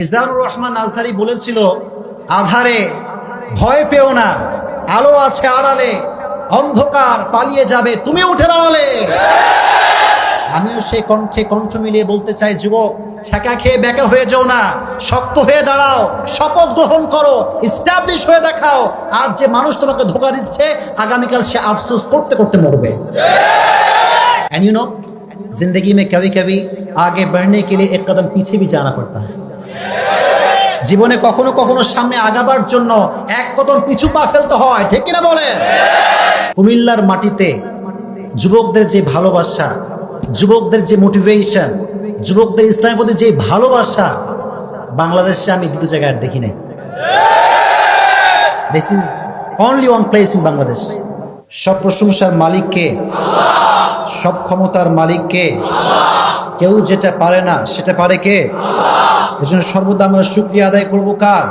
মিজানুর রহমান আজহারি বলেছিল, আধারে ভয় পেও না, আলো আছে আড়ালে, অন্ধকার পালিয়ে যাবে তুমি উঠে দাঁড়ালে। আমিও সেই কণ্ঠে কণ্ঠ মিলিয়ে বলতে চাই, যুবক ছ্যাঁকা খেয়ে বেঁকা হয়ে যাও না, শক্ত হয়ে দাঁড়াও, শপথ গ্রহণ করো, ইস্টাবলিশ হয়ে দেখাও। আর যে মানুষ তোমাকে ধোঁকা দিচ্ছে, আগামীকাল সে আফসোস করতে করতে মরবে। एंड यू नो, जिंदगी में कभी कभी आगे बढ़ने के लिए एक कदम पीछे भी जाना पड़ता है। জীবনে কখনো কখনো সামনে আগাবার জন্য এক কদম পিছু পা ফেলতে হয়, ঠিক কিনা বলেন? কুমিল্লার মাটিতে যুবকদের যে ভালোবাসা, যুবকদের যে মোটিভেশন, যুবকদের ইসলামের প্রতি যে ভালোবাসা, বাংলাদেশে আমি দ্বিতীয় জায়গায় আর দেখি নাই। This is only one place in Bangladesh. সব প্রশংসার মালিক কে? সব ক্ষমতার মালিক কে? কেউ যেটা পারে না সেটা পারে কে? এজন্য সর্বদা আমরা শুকরিয়া আদায় করবো কার?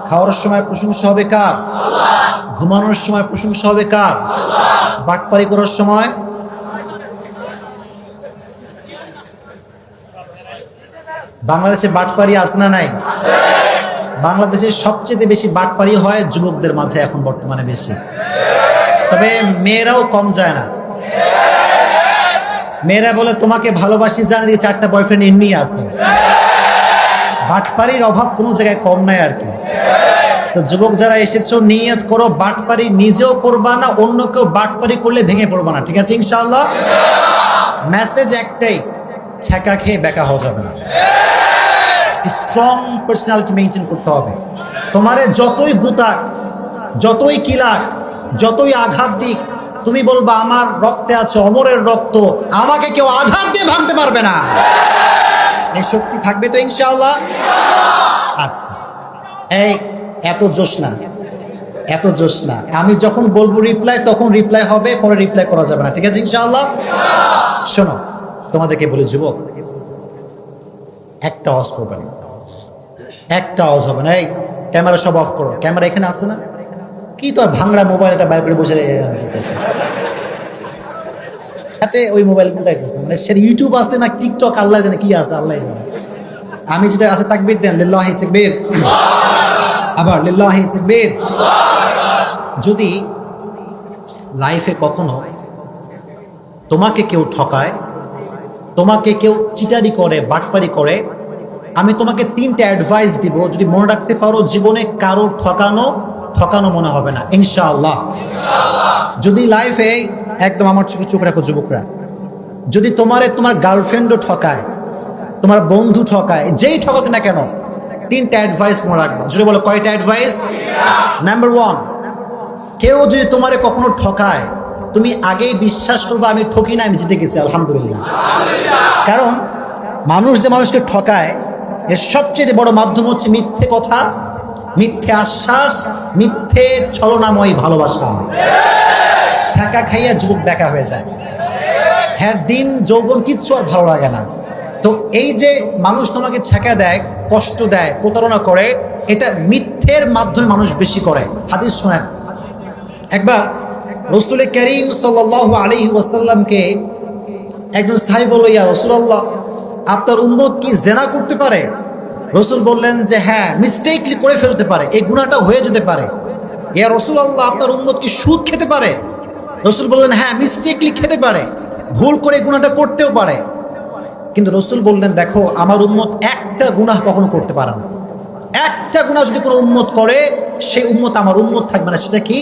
খাওয়ার সময় প্রশংসা হবে কার? ঘুমানোর সময় প্রশংসা হবে কার? বাটপারি করার সময়? বাংলাদেশে বাটপারি আছে না নাই? বাংলাদেশে সবচেয়ে বেশি বাটপারি হয় যুবকদের মাঝে এখন বর্তমানে বেশি, তবে মেয়েরাও কম যায় না। মেয়েরা বলে তোমাকে ভালোবাসি জানি দিয়ে 4টা বয়ফ্রেন্ড এমনি আছে। বাটপারির অভাব কোনো জায়গায় কম নাই আর কি। তো যুবক যারা এসেছো, নিয়ত করো বাটপারি নিজেও করবা না, অন্য কেউ বাটপারি করলে ভেঙে পড়বা না, ঠিক আছে ইনশাআল্লাহ? মেসেজ একটাই, ছ্যাঁকা খেয়ে বেকা হওয়া যাবে না। স্ট্রং পার্সোনালিটি মেনটেন করতে হবে। তোমারে যতই গুতাক, যতই কিলাক, যতই আঘাত দিক, তুমি বলবা আমার রক্তে আছে অমরের রক্ত, আমাকে কেউ আঘাত দিয়ে ভাঙতে পারবে না। এই শক্তি থাকবে তো ইনশাআল্লাহ? আচ্ছা, এই এত জোশ না, এত জোশ না। আমি যখন বলবো রিপ্লাই, তখন রিপ্লাই হবে, পরে রিপ্লাই করা যাবে না, ঠিক আছে ইনশাআল্লাহ? শোনো, তোমাদেরকে বলি যুবক, একটা আওয়াজ করবে না, একটা আওয়াজ হবে না। এই ক্যামেরা সব অফ করো। ক্যামেরা এখানে আছে না? কি তো ভাঙড়া মোবাইল এটা বাইর করে বসে হাতে ওই মোবাইল কোথায় দেখতেছে? মানে সে ইউটিউব আছে না টিকটক, আল্লাহ জানে কি আছে, আল্লাহ জানে। আমি যেটা আছে তাকবীর দেন, লিল্লাহি তাকবীর, আবার লিল্লাহি তাকবীর। যদি লাইফে কখনো তোমাকে কেউ ঠকায়, তোমাকে কেউ চিটারি করে, বাটপারি করে, আমি তোমাকে 3টা অ্যাডভাইস দিব। যদি মনে রাখতে পারো, জীবনে কারো ঠকানো ঠকানো মনে হবে না ইনশাআল্লাহ। যদি লাইফে একদম আমার চোখে চোখ রাখো যুবকরা, যদি তোমার গার্লফ্রেন্ডও ঠকায়, তোমার বন্ধু ঠকায়, যেই ঠকাক না কেন, 3টা অ্যাডভাইস মনে রাখবো। যদি বলো কয়টা অ্যাডভাইস? নাম্বার 1, কেউ যদি তোমারে কখনো ঠকায়, তুমি আগেই বিশ্বাস করবে আমি ঠকি না, আমি জিতে গেছি আলহামদুলিল্লাহ। কারণ মানুষ যে মানুষকে ঠকায়, এর সবচেয়ে বড় মাধ্যম হচ্ছে মিথ্যে কথা, মিথ্যে আশ্বাস, মিথ্যে ছলনাময় ভালোবাসা। ছ্যাঁকা খাইয়া যুবক বেকা হয়ে যায়। হ্যাঁ, দিন যৌবন কিচ্ছু আর ভালো লাগে না। তো এই যে মানুষ তোমাকে ছ্যাঁকা দেয়, কষ্ট দেয়, প্রতারণা করে, এটা মিথ্যের মাধ্যমে মানুষ বেশি করে। হাদিস শোনেন, একবার রাসূল করিম সাল্লাল্লাহু আলাইহি ওয়াসাল্লামকে একজন সাহাবী বলল, ইয়া রাসূলুল্লাহ, আপনার উম্মত কি জিনা করতে পারে? রাসূল বললেন যে হ্যাঁ, মিস্টেকলি করে ফেলতে পারে, এই গুনাহটা হয়ে যেতে পারে। ইয়া রাসূলুল্লাহ, আপনার উম্মত কি সুদ খেতে পারে? রাসূল বললেন হ্যাঁ, মিস্টেকলি খেতে পারে, ভুল করে গুনাহটা করতেও পারে। কিন্তু রাসূল বললেন দেখো, আমার উম্মত একটা গুনাহ কখনো করতে পারে না। একটা গুনাহ যদি কোনো উম্মত করে, সেই উম্মত আমার উম্মত থাকবে না। সেটা কি?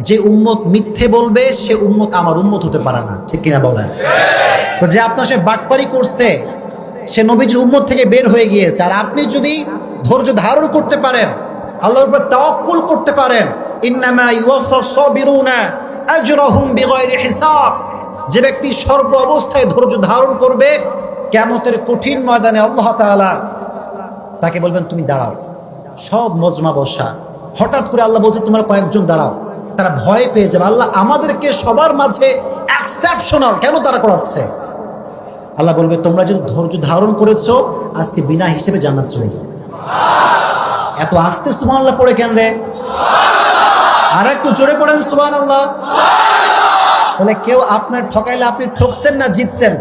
যে উম্মত মিথ্যে বলবে, সে উম্মত আমার উম্মত হতে পারে না, ঠিক কিনা বলেন? তো যে আপনার সে বাটপারি করছে, সে নবীজি উম্মত থেকে বের হয়ে গিয়েছে। আর আপনি যদি ধৈর্য ধারণ করতে পারেন, আল্লাহর উপর তাওয়াক্কুল করতে পারেন, ইন্নামা ইউওয়াফাস সাবিরুনা আজরাহুম বিগাইরি হিসাব, যে ব্যক্তি সর্ব অবস্থায় ধৈর্য ধারণ করবে, কিয়ামতের কঠিন ময়দানে আল্লাহ তাআলা তাকে বলবেন তুমি দাঁড়াও। সব মজমা বসা, হঠাৎ করে আল্লাহ বলছে তোমরা কয়েকজন দাঁড়াও। তারা ভয় পেয়ে যাবে, আল্লাহ আমাদেরকে সবার মাঝে এক্সেপশনাল কেন তারা করাচ্ছে? আল্লাহ বলবে তোমরা যদি ধৈর্য ধারণ করেছো, আজকে বিনা হিসেবে জান্নাত চলে যাবে। এত আস্তে সুবহানাল্লাহ পড়ে কেন রে? আর একটু জোরে পড়েন সুবহানাল্লাহ। তাহলে কেউ আপনার ঠকাইলে আপনি ঠকছেন না জিতছেন?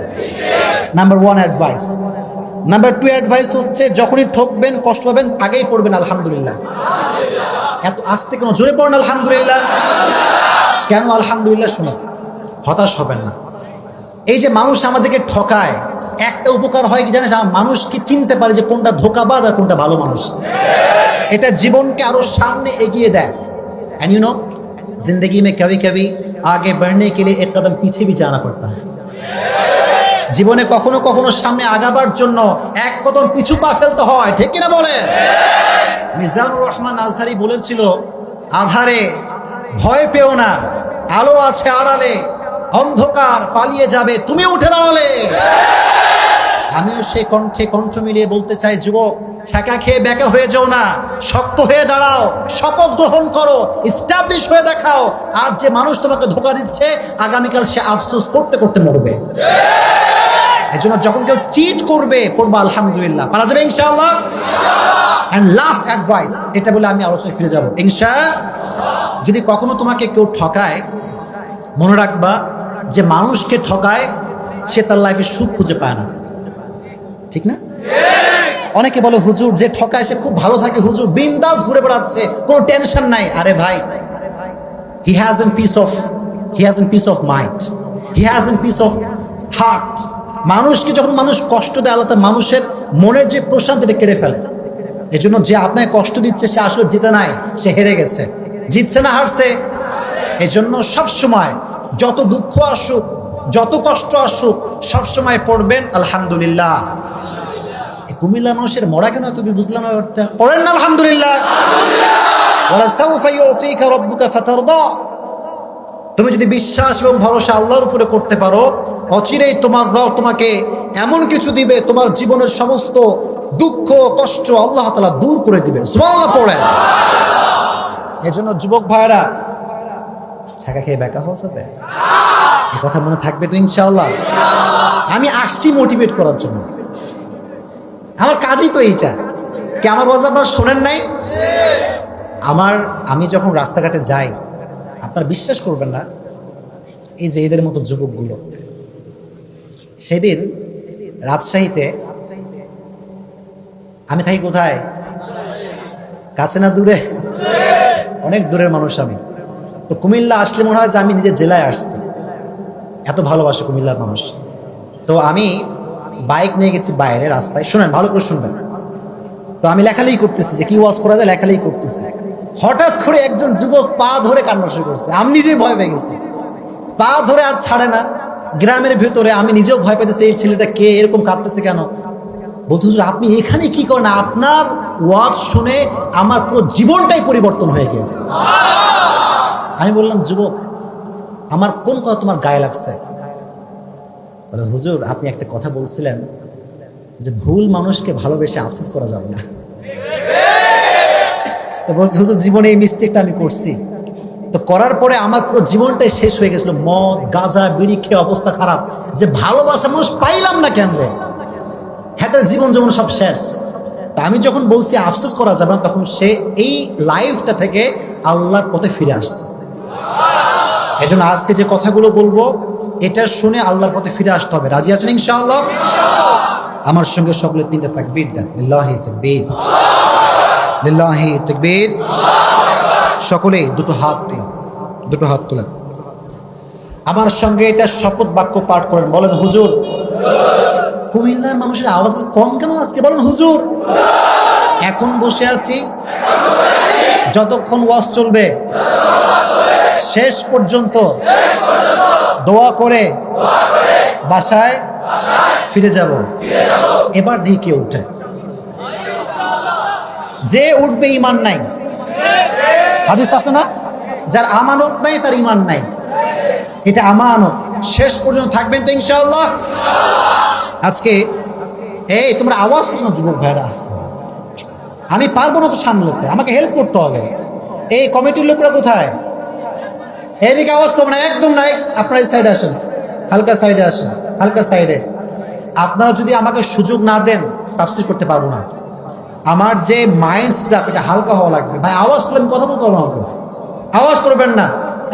নাম্বার 1 অ্যাডভাইস, নাম্বার 2 অ্যাডভাইস হচ্ছে যখনই ঠকবেন, কষ্ট পাবেন, আগেই পড়বেন আলহামদুলিল্লাহ। এত আস্তে কেন, জোরে পড়েন আলহামদুলিল্লাহ। কেন আলহামদুলিল্লাহ? শুনুন, হতাশ হবেন না। এই যে মানুষ আমাদেরকে ঠকায়, একটা উপকার হয় কি জানিস, মানুষকে চিনতে পারে যে কোনটা ধোঁকাবাজ আর কোনটা ভালো মানুষ। এটা জীবনকে আরো সামনে এগিয়ে দেয়। एंड यू नो जिंदगी में कभी कभी आगे बढ़ने के लिए एक कदम पीछे भी जाना पड़ता है। জীবনে কখনো কখনো সামনে আগাবার জন্য এক কদম পিছু পা ফেলতে হয়, ঠিক কিনা বলেন? মিজানুর রহমান আজহারি বলেছিল, আধারে ভয় পেও না, আলো আছে আড়ালে, অন্ধকার পালিয়ে যাবে তুমি উঠে দাঁড়ালে। আমিও সেই কণ্ঠে কণ্ঠ মিলিয়ে বলতে চাই, যুবক, ছ্যাঁকা খেয়ে ব্যাকা হয়ে যাও না, শক্ত হয়ে দাঁড়াও, শপথ গ্রহণ করো, ইস্টাবলিশ হয়ে দেখাও। আর যে মানুষ তোমাকে ধোঁকা দিচ্ছে, আগামীকাল সে আফসোস করতে করতে মরবে। এই জন্য যখন কেউ চিট করবে, পড়বা আলহামদুলিল্লাহ, পারা যাবে ইনশাআল্লাহ। এন্ড লাস্ট অ্যাডভাইস, এটা বলে আমি আলোচনায় ফিরে যাব ইনশাআল্লাহ। যদি কখনো তোমাকে কেউ ঠকায়, মনে রাখবা যে মানুষকে ঠকায় সে তার লাইফে সুখ খুঁজে পায় না, ঠিক না? অনেকে বলে, হুজুর যে ঠকায় সে খুব ভালো থাকে, হুজুর বিন্দাস ঘুরে বেড়াচ্ছে, কোনো টেনশন নাই। আরে ভাই, he has N piece of mind, he has N piece of heart. মানুষকে যখন মানুষ কষ্ট দেয়, আল্লাহ তার মানুষের মনের যে প্রশান্তিটা কেড়ে ফেলে। এই জন্য যে আপনাকে কষ্ট দিচ্ছে সে আসলে জিতে নাই, সে হেরে গেছে। জিতছে না হারছে? এই জন্য সবসময় যত দুঃখ আসুক, যত কষ্ট আসুক, সবসময় পড়বেন আলহামদুলিল্লাহ। কুমিল্লা মানুষের মরা কেন তুমি বুঝলাম না, পড়েন না আলহামদুলিল্লাহ। ওয়ালা সাউফা ইউতিকা রাব্বুকা ফাতারদা। তুমি যদি বিশ্বাস এবং ভরসা আল্লাহর উপরে করতে পারো, অচিরেই তোমার রব তোমাকে এমন কিছু দিবে, তোমার জীবনের সমস্ত দুঃখ কষ্ট আল্লাহ তাআলা দূর করে দিবে। সুবহানাল্লাহ পড়েন। এজন্য যুবক ভাইরা, ছ্যাঁকা খেয়ে ব্যাকা হওয়া যাবে? এই কথা মনে থাকবে তো ইনশাআল্লাহ। আমি আসছি মোটিভেট করার জন্য, আমার কাজই তো এইটা। কি আমার ওয়াজ আপনারা শোনেন নাই? আমি যখন রাস্তাঘাটে যাই, আপনারা বিশ্বাস করবেন না, এই যে এদের মতো যুবকগুলো, সেদিন রাজশাহীতে, আমি থাকি কোথায়, কাছে না দূরে? অনেক দূরের মানুষ আমি। তো কুমিল্লা আসলে মনে হয় যে আমি নিজের জেলায় আসছি, এত ভালোবাসে কুমিল্লার মানুষ। তো আমি বাইক নিয়ে গেছি বাইরে রাস্তায়, শুনেন ভালো করে শুনবেন। তো আমি লেখালেখি করতেছি যে কি ওয়াজ করা যায়, লেখালেখি করতেছি। হঠাৎ করে একজন যুবক পা ধরে কান্না শুরু করছে। আমি নিজেই ভয় পেয়ে গেছি, পা ধরে আর ছাড়ে না। গ্রামের ভেতরে আমি নিজেও ভয় পেতেছি, এই ছেলেটা কে, এরকম কাঁদতেছে কেন? বলতে, হুজুর আপনি এখানে কি করেন? আপনার ওয়াজ শুনে আমার পুরো জীবনটাই পরিবর্তন হয়ে গেছে। আমি বললাম, যুবক, আমার কোন কথা তোমার গায়ে লাগছে? বলে, হুজুর আপনি একটা কথা বলছিলেন যে ভুল মানুষকে ভালোবেসে আফসোস করা যাবে না। তো বলছে, হুজুর জীবনে এই মিস্টেকটা আমি করছি। তো করার পরে আমার পুরো জীবনটাই শেষ হয়ে গেছিল, মদ গাঁজা বিড়ি খেয়ে অবস্থা খারাপ, যে ভালোবাসা মানুষ পাইলাম না কেন রে, হ্যাঁ জীবন যেমন সব শেষ। তা আমি যখন বলছি আফসোস করা যাবে না, তখন সে এই লাইফটা থেকে আল্লাহর পথে ফিরে আসছে। এই জন্য আজকে যে কথাগুলো বলবো, এটা শুনে আল্লাহর পথে ফিরে আসতে হবে। রাজি আছেন ইনশাআল্লাহ? আমার সঙ্গে সকলে 3টা তাকবীর দেন। লিল্লাহি তাকবীর, লিল্লাহি তাকবীর। সকলে দুটো হাত তুলেন, আমার সঙ্গে এটা শপথ বাক্য পাঠ করেন। বলেন, হুজুর, কুমিল্লার মানুষের আওয়াজ কম কেন আজকে? বলেন, হুজুর, এখন বসে আছি, যতক্ষণ ওয়াজ চলবে শেষ পর্যন্ত দোয়া করে বাসায় ফিরে যাব। এবার দেখি কে উঠে। যে উঠবে ঈমান নাই। হাদিস আছে না, যার আমানত নাই তার ঈমান নাই। এটা আমানত, শেষ পর্যন্ত থাকবেন তো ইনশাআল্লাহ। আজকে এই তোমরা আওয়াজ করছো না যুবক ভাইরা, আমি পারবো না তো সামলাতে, আমাকে হেল্প করতে হবে। এই কমিটির লোকরা কোথায়? এদিকে আওয়াজ করবো না, একদম নাই। আপনারা এই সাইডে আসেন, হালকা সাইডে আসেন, হালকা সাইডে। আপনারা যদি আমাকে সুযোগ না দেন, তাফসীর করতে পারবো না। আমার যে মাইন্ডসটা, এটা হালকা হওয়া লাগবে। ভাই আওয়াজ করলে আমি কথা বলতে পারবো না, আওয়াজ করবেন না,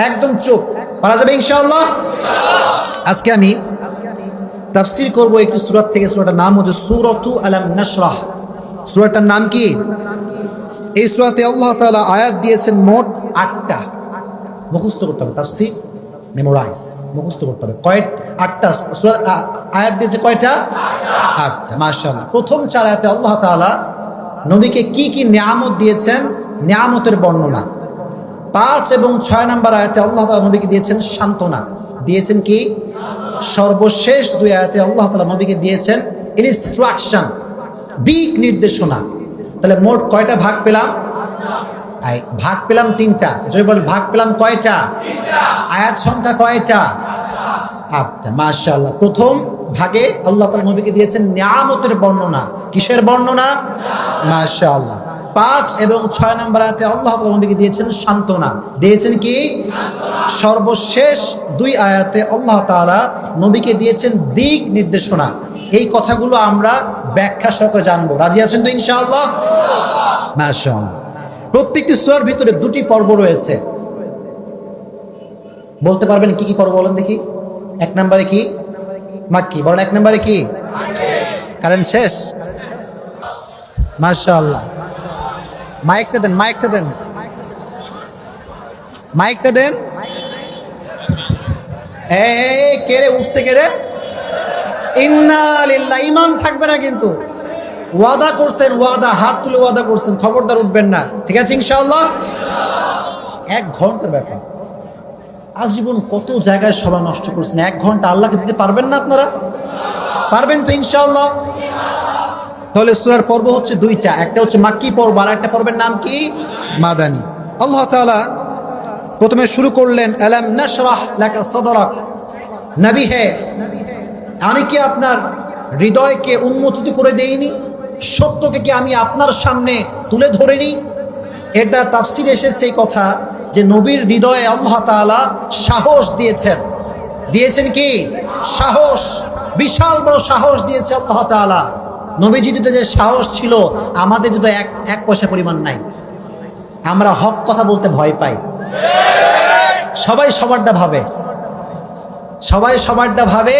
একদম চুপ। পারা যাবে ইনশাআল্লাহ? আজকে আমি তাফসীর করব একটি সূরা থেকে। সূরাটার নাম হচ্ছে সূরাতু আলাম নাশরাহ। সূরাটার নাম কি? এই সূরাতে আল্লাহ তাআলা আয়াত দিয়েছেন মোট 8টা। মুখস্থ করতে হবে, তাফসীর মেমোরাইজ মুখস্থ করতে হবে। 8টা সূরা আয়াত দিয়েছে, কয়টা? 8টা। মাশাআল্লাহ। প্রথম 4 আয়াতে আল্লাহ তাআলা নবীকে কি কি নিয়ামত দিয়েছেন, নিয়ামতের বর্ণনা। 5 এবং 6 নম্বর আয়াতে আল্লাহ তাআলা নবীকে দিয়েছেন সান্ত্বনা। দিয়েছেন কি? সর্বশেষ 2 আয়াতে আল্লাহ তাআলা নবীকে দিয়েছেন ইনস্ট্রাকশন, দিক নির্দেশনা। তাহলে মোট কয়টা ভাগ পেলাম? ভাগ পেলাম 3টা। জয় বল, ভাগ পেলাম কয়টা? 3টা। আয়াত সংখ্যা কয়টা? 8টা। মাশাআল্লাহ। প্রথম ভাগে আল্লাহ তাআলা নবীকে দিয়েছেন নিয়ামতের বর্ণনা। কিসের বর্ণনা? মাশাআল্লাহ। 5 এবং 6 নম্বর আয়াতে আল্লাহ তাআলা নবীকে দিয়েছেন সান্ত্বনা। দিয়েছেন কি? সর্বশেষ 2 আয়াতে আল্লাহ তাআলা নবীকে দিয়েছেন দিক নির্দেশনা। এই কথাগুলো আমরা ব্যাখ্যা সহকারে জানবো। রাজি আছেন তো ইনশাআল্লাহ? মাশাআল্লাহ। প্রত্যেকটি সূরার ভিতরে 2টি পর্ব রয়েছে। বলতে পারবেন কি কি পর্ব? বলেন দেখি। 1 নম্বরে কি? মাক্কি। বলেন 1 নম্বরে কি? কারেন্ট শেষ? মাশাআল্লাহ। মাইকটা দেন, মাইকটা দেন, মাইকটা দেন। এই কে রে উঠছে? কে রে? ইন্না লিল্লাহ। ঈমান থাকবে না কিন্তু। ওয়াদা করছেন, ওয়াদা, হাত তুলে ওয়াদা করছেন, খবরদার উঠবেন না। ঠিক আছে ইনশাআল্লাহ? 1 ঘন্টার ব্যাপার। আজীবন কত জায়গায় সময় নষ্ট করছেন। 1 ঘন্টা আল্লাহকে দিতে পারবেন না আপনারা? পারবেন তো ইনশাআল্লাহ? তাহলে সূরার পর্ব হচ্ছে 2টা। একটা হচ্ছে মাক্কি পর্ব, আর একটা পর্বের নাম কি? মাদানী। আল্লাহ তাআলা প্রথমে শুরু করলেন আলাম নাশরাহ লাকা সাদরাক। নবী হে, আমি কি আপনার হৃদয়কে উন্মোচিত করে দেইনি? সত্যকে কি আমি আপনার সামনে তুলে ধরিনি? এর দ্বারা তাফসীরে এসেছে এই কথা যে নবীর হৃদয়ে আল্লাহ তাআলা সাহস দিয়েছেন। দিয়েছেন কি? সাহস। বিশাল বড় সাহস দিয়েছে আল্লাহ তাআলা। নবীজির যে সাহস ছিল, আমাদের যদি এক পয়সা পরিমাণ নাই। আমরা হক কথা বলতে ভয় পাই। সবাই সবারটা ভাবে, সবাই সবারটা ভাবে,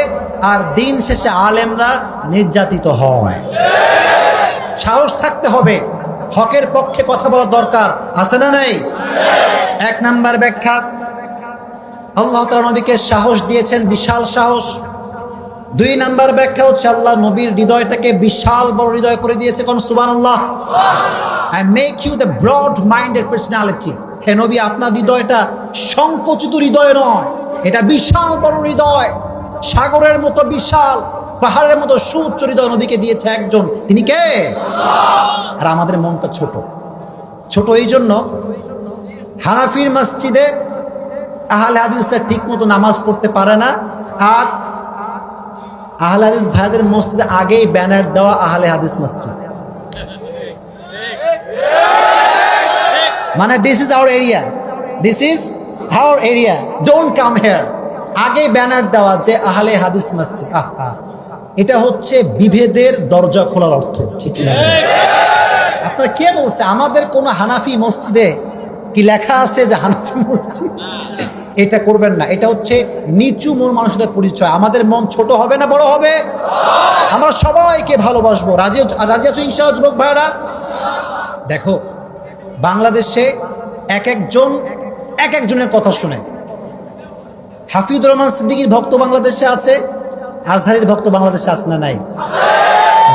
আর দিন শেষে আলেমরা নির্যাতিত হয়। সাহস থাকতে হবে, হকের পক্ষে কথা বলা দরকার। আছে না নাই? 1 নাম্বার ব্যাখ্যা, আল্লাহ তাআলা নবীকে সাহস দিয়েছেন, বিশাল সাহস। 2 নাম্বার ব্যাখ্যা হচ্ছে আল্লাহ নবীর হৃদয়টাকে বিশাল বড় হৃদয় করে দিয়েছে। কোন সুবহানাল্লাহ। I make you the broad minded personality. হে নবী, আপনার হৃদয়টা সংকুচিত হৃদয় নয়, এটা বিশাল বড় হৃদয়। সাগরের মতো বিশাল, পাহাড়ের মতো সুউচ্চ হৃদয় নবীকে দিয়েছে একজন। তিনি কে? আল্লাহ। আর আমাদের মনটা ছোট। ছোট এই জন্য হানাফির মসজিদে আহলে হাদিসরা ঠিক মতো নামাজ পড়তে পারে না, আর আহলে হাদিস ভাইদের মসজিদে আগেই ব্যানার দেওয়া আহলে হাদিস মসজিদ। মানে this is our area, this is our area, don't come here. আগে ব্যানার দেওয়া যে আহলে হাদিস মসজিদ। এটা হচ্ছে বিভেদের দরজা খোলার অর্থ। ঠিক না? আপনারা কে বলছে? আমাদের কোন হানাফি মসজিদে কি লেখা আছে যে হানাফি মসজিদ? এটা করবেন না। এটা হচ্ছে নিচু মন মানুষদের পরিচয়। আমাদের মন ছোট হবে না বড় হবে? আমরা সবাইকে ভালোবাসবো। রাজি আছো ইনশাআল্লাহ যুবক ভাইরা? দেখো, বাংলাদেশে এক একজনের কথা শুনে। হাফিজুর রহমান সিদ্দিকীর ভক্ত বাংলাদেশে আছে, আজহারির ভক্ত বাংলাদেশে আছে না নাই?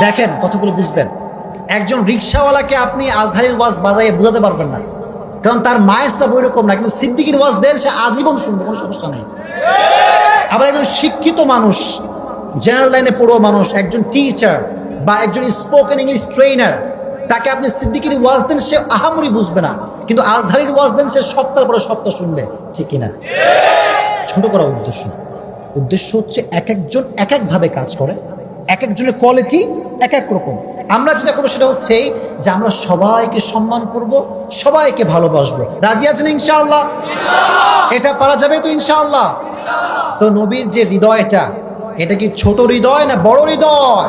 দেখেন, কতগুলো বুঝবেন। একজন রিক্সাওয়ালাকে আপনি আজহারির ওয়াজ বাজাইয়ে বোঝাতে পারবেন না, কারণ তার মায়ের সাথে ওইরকম না। কিন্তু সিদ্দিকীর ওয়াজ দেন, সে আজীবন শুনবে, কোনো সমস্যা নেই। আবার একজন শিক্ষিত মানুষ, জেনারেল লাইনে পড়ুয়া মানুষ, একজন টিচার বা একজন স্পোকেন ইংলিশ ট্রেনার, তাকে আপনি সিদ্দিকীর ওয়াজ দেন, সে আহামরি বুঝবে না। কিন্তু আজহারির ওয়াজ দেন, সে সপ্তাহের পরে সপ্তাহ শুনবে। ঠিক কিনা? ছোট করার উদ্দেশ্য হচ্ছে এক একজন এক একভাবে কাজ করে, এক একজনের কোয়ালিটি এক এক রকম। আমরা যেটা করবো সেটা হচ্ছে যে আমরা সবাইকে সম্মান করব, সবাইকে ভালোবাসবো। রাজি আছেন ইনশাআল্লাহ? এটা পারা যাবে তো ইনশাআল্লাহ? তো নবীর যে হৃদয়টা, এটা কি ছোট হৃদয় না বড় হৃদয়?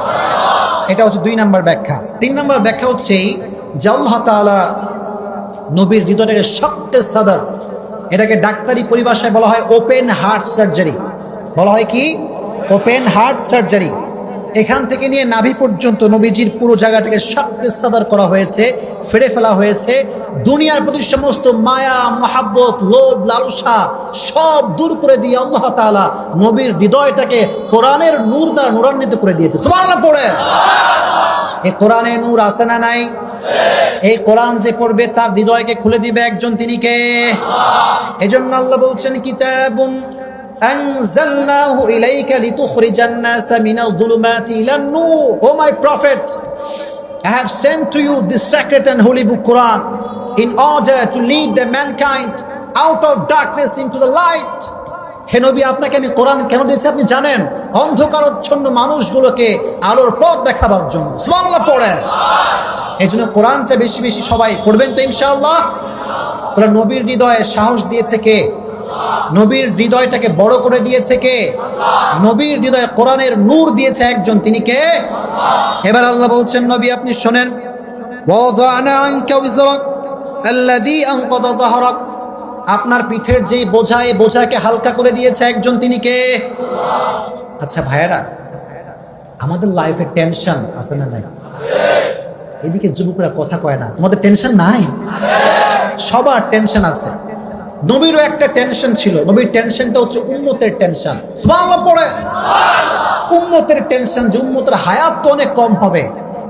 এটা হচ্ছে 2 নাম্বার ব্যাখ্যা। 3 নাম্বার ব্যাখ্যা হচ্ছে যে আল্লাহ তাআলা নবীর হৃদয়টাকে শক্তে সাদর, এটাকে ডাক্তারি পরিভাষায় বলা হয় ওপেন হার্ট সার্জারি। বলা হয় কি? Open heart surgery. এখান থেকে নিয়ে নাভি পর্যন্ত নবীজির পুরো জায়গাটাকে শাক্কে সাদার করা হয়েছে, ফেড়ে ফেলা হয়েছে। দুনিয়ার প্রতি সমস্ত মায়া, মহাব্বত, লোভ, লালসা সব দূর করে দিয়ে আল্লাহ তাআলা নবীর হৃদয়টাকে কোরআনের নূর দ্বারা নূরান্বিত করে দিয়েছে। সুবহানাল্লাহ পড়ে। এই কোরআনে নূর আছে না নাই? এই কোরআন যে পড়বে তার হৃদয়কে খুলে দিবে একজন, তিনি কে? এজন্য আল্লাহ বলছেন, কিতাবুন আনজালনাহু ইলাইকা লিতুখরিজান নাসা মিনাল যুলুমাতি ইলান নূর। O my prophet, I have sent to you this sacred and holy book Quran in order to lead the mankind out of darkness into the light. হে নবী, আপনাকে আমি কোরআন কেন দিয়েছি আপনি জানেন? অন্ধকারাচ্ছন্ন মানুষগুলোকে আলোর পথ দেখাবার জন্য। সুবহানাল্লাহ পড়ে। এই জন্য কোরআনটা বেশি বেশি সবাই পড়বেন তো ইনশাআল্লাহ। তাহলে নবীর হৃদয়ে সাহস দিয়েছে কে? নবীর হৃদয়টাকে বড় করে দিয়েছে কে? নবীর হৃদয়ে কোরআনের নূর দিয়েছে একজন, তিনি কে? এবার আল্লাহ বলছেন, নবী আপনি শোনেন, ওয়াদানা আনকা উযরাক আল্লাযী আনকাযা যাহরাক। আপনার পিঠের যেই বোঝা, এই বোঝাকে হালকা করে দিয়েছে একজন, তিনি কে? আচ্ছা ভাইয়েরা, আমাদের লাইফে টেনশন আছে না নাই? এদিকে যুবকরা কথা কয় না, তোমাদের টেনশন নাই? সবার টেনশন আছে। নবীরও একটা টেনশন ছিল। নবীর টেনশনটা হচ্ছে উম্মতের টেনশন। সুবহানাল্লাহ পড়ে। উম্মতের টেনশন যে উম্মতের হায়াত তো অনেক কম হবে,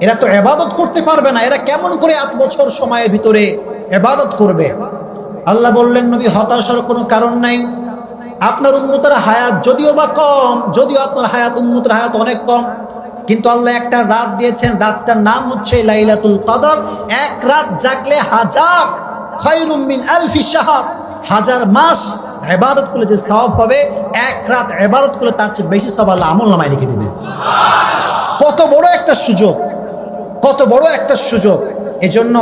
এরা তো ইবাদত করতে পারবে না, এরা কেমন করে 8 বছর সময়ের ভিতরে ইবাদত করবে? আল্লাহ বললেন, নবী হতাশার কোনো কারণ নাই। আপনার উম্মতের হায়াত যদিও বা কম, যদিও আপনার হায়াত, উম্মতের হায়াত অনেক কম, কিন্তু আল্লাহ একটা রাত দিয়েছেন, রাতটার নাম হচ্ছে লাইলাতুল কদর। এক রাত জাগলে হাজার, খায়রুম মিন আলফি শাহর, হাজার মাস ইবাদত করলে যে সওয়াব হবে, এক রাত ইবাদত করলে তার চেয়ে বেশি সওয়াব আল্লাহ আমলনামায় লিখে দিবে। কত বড় একটা সুযোগ, কত বড় একটা সুযোগ! এজন্য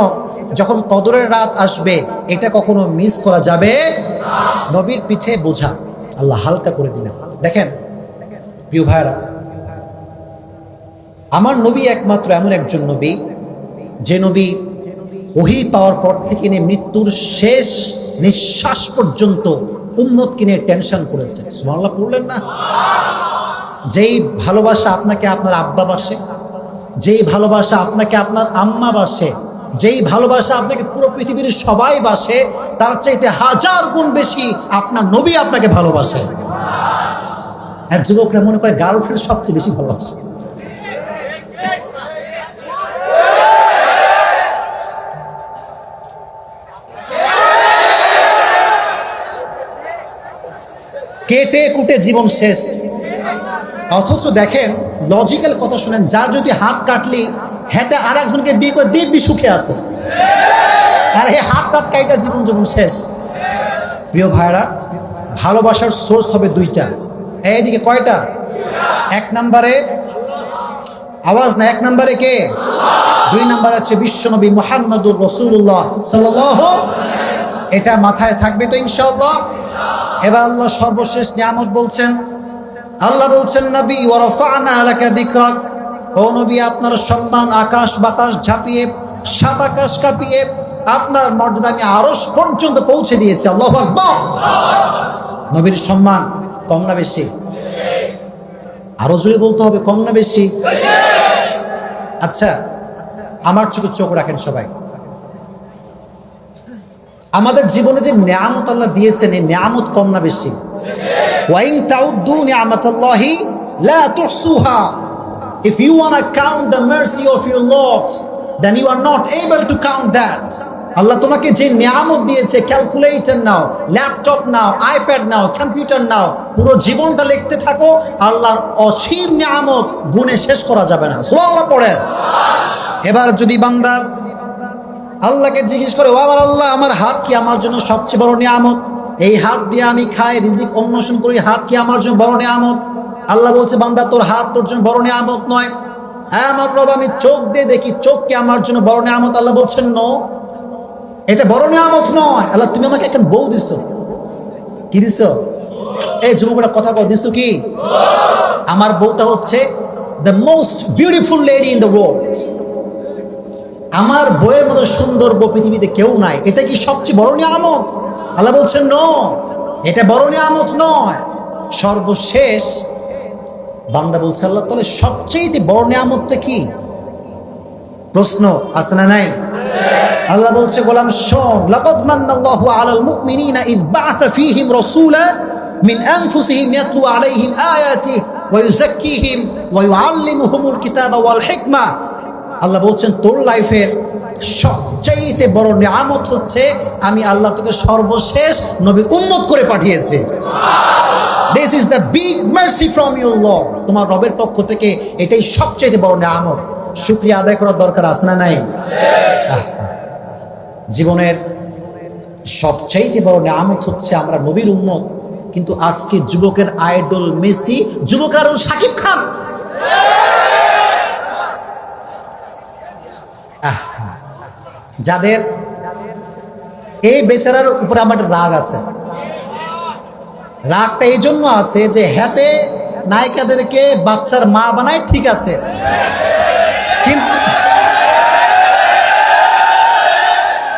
যখন কদরের রাত আসবে, এটা কখনো মিস করা যাবে না। নবীর পিঠে বোঝা আল্লাহ হালকা করে দিলেন। দেখেন প্রিয় ভাইরা, আমার নবী একমাত্র এমন একজন নবী যে নবী ওহী পাওয়ার পর থেকে নিয়ে মৃত্যুর শেষ নিঃশ্বাস পর্যন্ত উম্মতকে নিয়ে টেনশন করেছে। সুবহানাল্লাহ পড়লেন না? যেই ভালোবাসা আপনাকে আপনার আব্বা বাসে, যেই ভালোবাসা আপনাকে আপনার আম্মা বাসে, যেই ভালোবাসা আপনাকে পুরো পৃথিবীর সবাই বাসে, তার চাইতে হাজার গুণ বেশি আপনার নবী আপনাকে ভালোবাসে। আর যুবকরা মনে করে গার্লফ্রেন্ড সবচেয়ে বেশি ভালোবাসে। কেটে কুটে জীবন শেষ। অথচ দেখেন, লজিক্যাল কথা শুনেন, যার যদি হাত কাটলি হেতে আর একজনকে বিয়ে করে দিব্যি সুখে আছে, আর এই হাত টাত কাইটা জীবন জীবন শেষ। প্রিয় ভাইরা, ভালোবাসার সোর্স হবে দুইটা। এইদিকে কয়টা? এক নম্বরে আওয়াজ না, এক নম্বরে কে? দুই নম্বরে হচ্ছে বিশ্বনবী মুহাম্মদুর রাসূলুল্লাহ সাল্লাল্লাহু আলাইহি ওয়াসাল্লাম। এটা মাথায় থাকবে তো ইনশাআল্লাহ। এবার আল্লাহ সর্বশেষ নিয়ামত বলছেন। আল্লাহ বলছেন, নবী ওয়া রাফা'না লাকা যিকরাক। ও নবী, আপনার সম্মান আকাশ বাতাস ঝাঁপিয়ে, সাত আকাশ কাঁপিয়ে আপনার মর্যাদা আমি আরশ পর্যন্ত পৌঁছে দিয়েছি। আল্লাহু আকবার। নবীর সম্মান কম না বেশি? আরো জোরে বলতে হবে, কম না বেশি? আচ্ছা, আমার চোখে চোখ রাখেন সবাই। আমাদের জীবনে যে নিয়ামত আল্লাহ দিয়েছেন, এই নিয়ামত কম না বেশি? ওয়াইন তাউদ্দু নিয়ামাতাল্লাহি লা তুহসুহা। If you want to count the mercy of your Lord, then you are not able to count that. আল্লাহ তোমাকে যে নিয়ামত দিয়েছে, ক্যালকুলেটর নাও, ল্যাপটপ নাও, আইপ্যাড নাও, কম্পিউটার নাও, পুরো জীবনটা লিখতে থাকো। আল্লাহর অসীম নিয়ামত গুণে শেষ করা যাবে না। সুবহানাল্লাহ পড়েন। এবার যদি বান্দা আল্লাহকে জিজ্ঞেস করে, ও আমার আল্লাহ, আমার হাত কি আমার জন্য সবচেয়ে বড় নিয়ামত? এই হাত দিয়ে আমি খাই, রিজিক অন্বেষণ করি, হাত কি আমার জন্য বড় নিয়ামত? আল্লাহ বলছে, বান্দা তোর হাত তোর জন্য বড় নিয়ামত নয়। হ্যাঁ আমার প্রভু, আমি চোখ দিয়ে দেখি, চোখ কি আমার জন্য বড় নিয়ামত? আল্লাহ বলছেন, নো, এটা বড় নিয়ামত নয়। আল্লাহ, তুমি আমাকে এখন বউ দিছো। কি দিছো? এই যুবকরা কথা কও, দিছো কি? আমার বউটা হচ্ছে the most beautiful lady in the world. আমার বউয়ের মতো সুন্দর বউ পৃথিবীতে কেউ নাই। এটা কি সবচেয়ে বড় নিয়ামত? আল্লাহ বলছেন, নো, এটা বড় নিয়ামত নয়। সর্বশেষ বান্দা বলছে আল্লাহ তাআলা সবচেয়ে বড় নিয়ামতটা কি? প্রশ্ন আছে না নাই? আল্লাহ বলছে গোলাম শোন, লাকাদ মান্নাল্লাহু আলাল মুমিনিনা ইয বা'আথা ফীহিম রাসূলা মিন আনফুসিহিম ইয়াতলু আলাইহিম আয়াতিহি ওয়া ইউযাক্কিহিম ওয়া ইউআল্লিমুহুমুল কিতাবা ওয়াল হিকমা। আল্লাহ বলছেন তোর লাইফের সবচেয়ে বড় নিয়ামত হচ্ছে আমি আল্লাহ তোকে সর্বশেষ নবীর উম্মত করে পাঠিয়েছি। This is the big mercy from your lord. তোমার রবের পক্ষ থেকে এটাই সবচেয়ে বড় নিয়ামত। শুকরিয়া আদায় করার দরকার আছে না নাই? জীবনের সবচেয়ে বড় নিয়ামত হচ্ছে আমরা নবীর উম্মত, কিন্তু আজকে যুবকের আইডল মেসি, যুবকের আইডল শাকিব খান। যাদের এই বেচারার উপরে আমার রাগ আছে। রাগটা এই জন্য আছে যে হাতে নায়িকাদেরকে বাচ্চার মা বানায়, ঠিক আছে,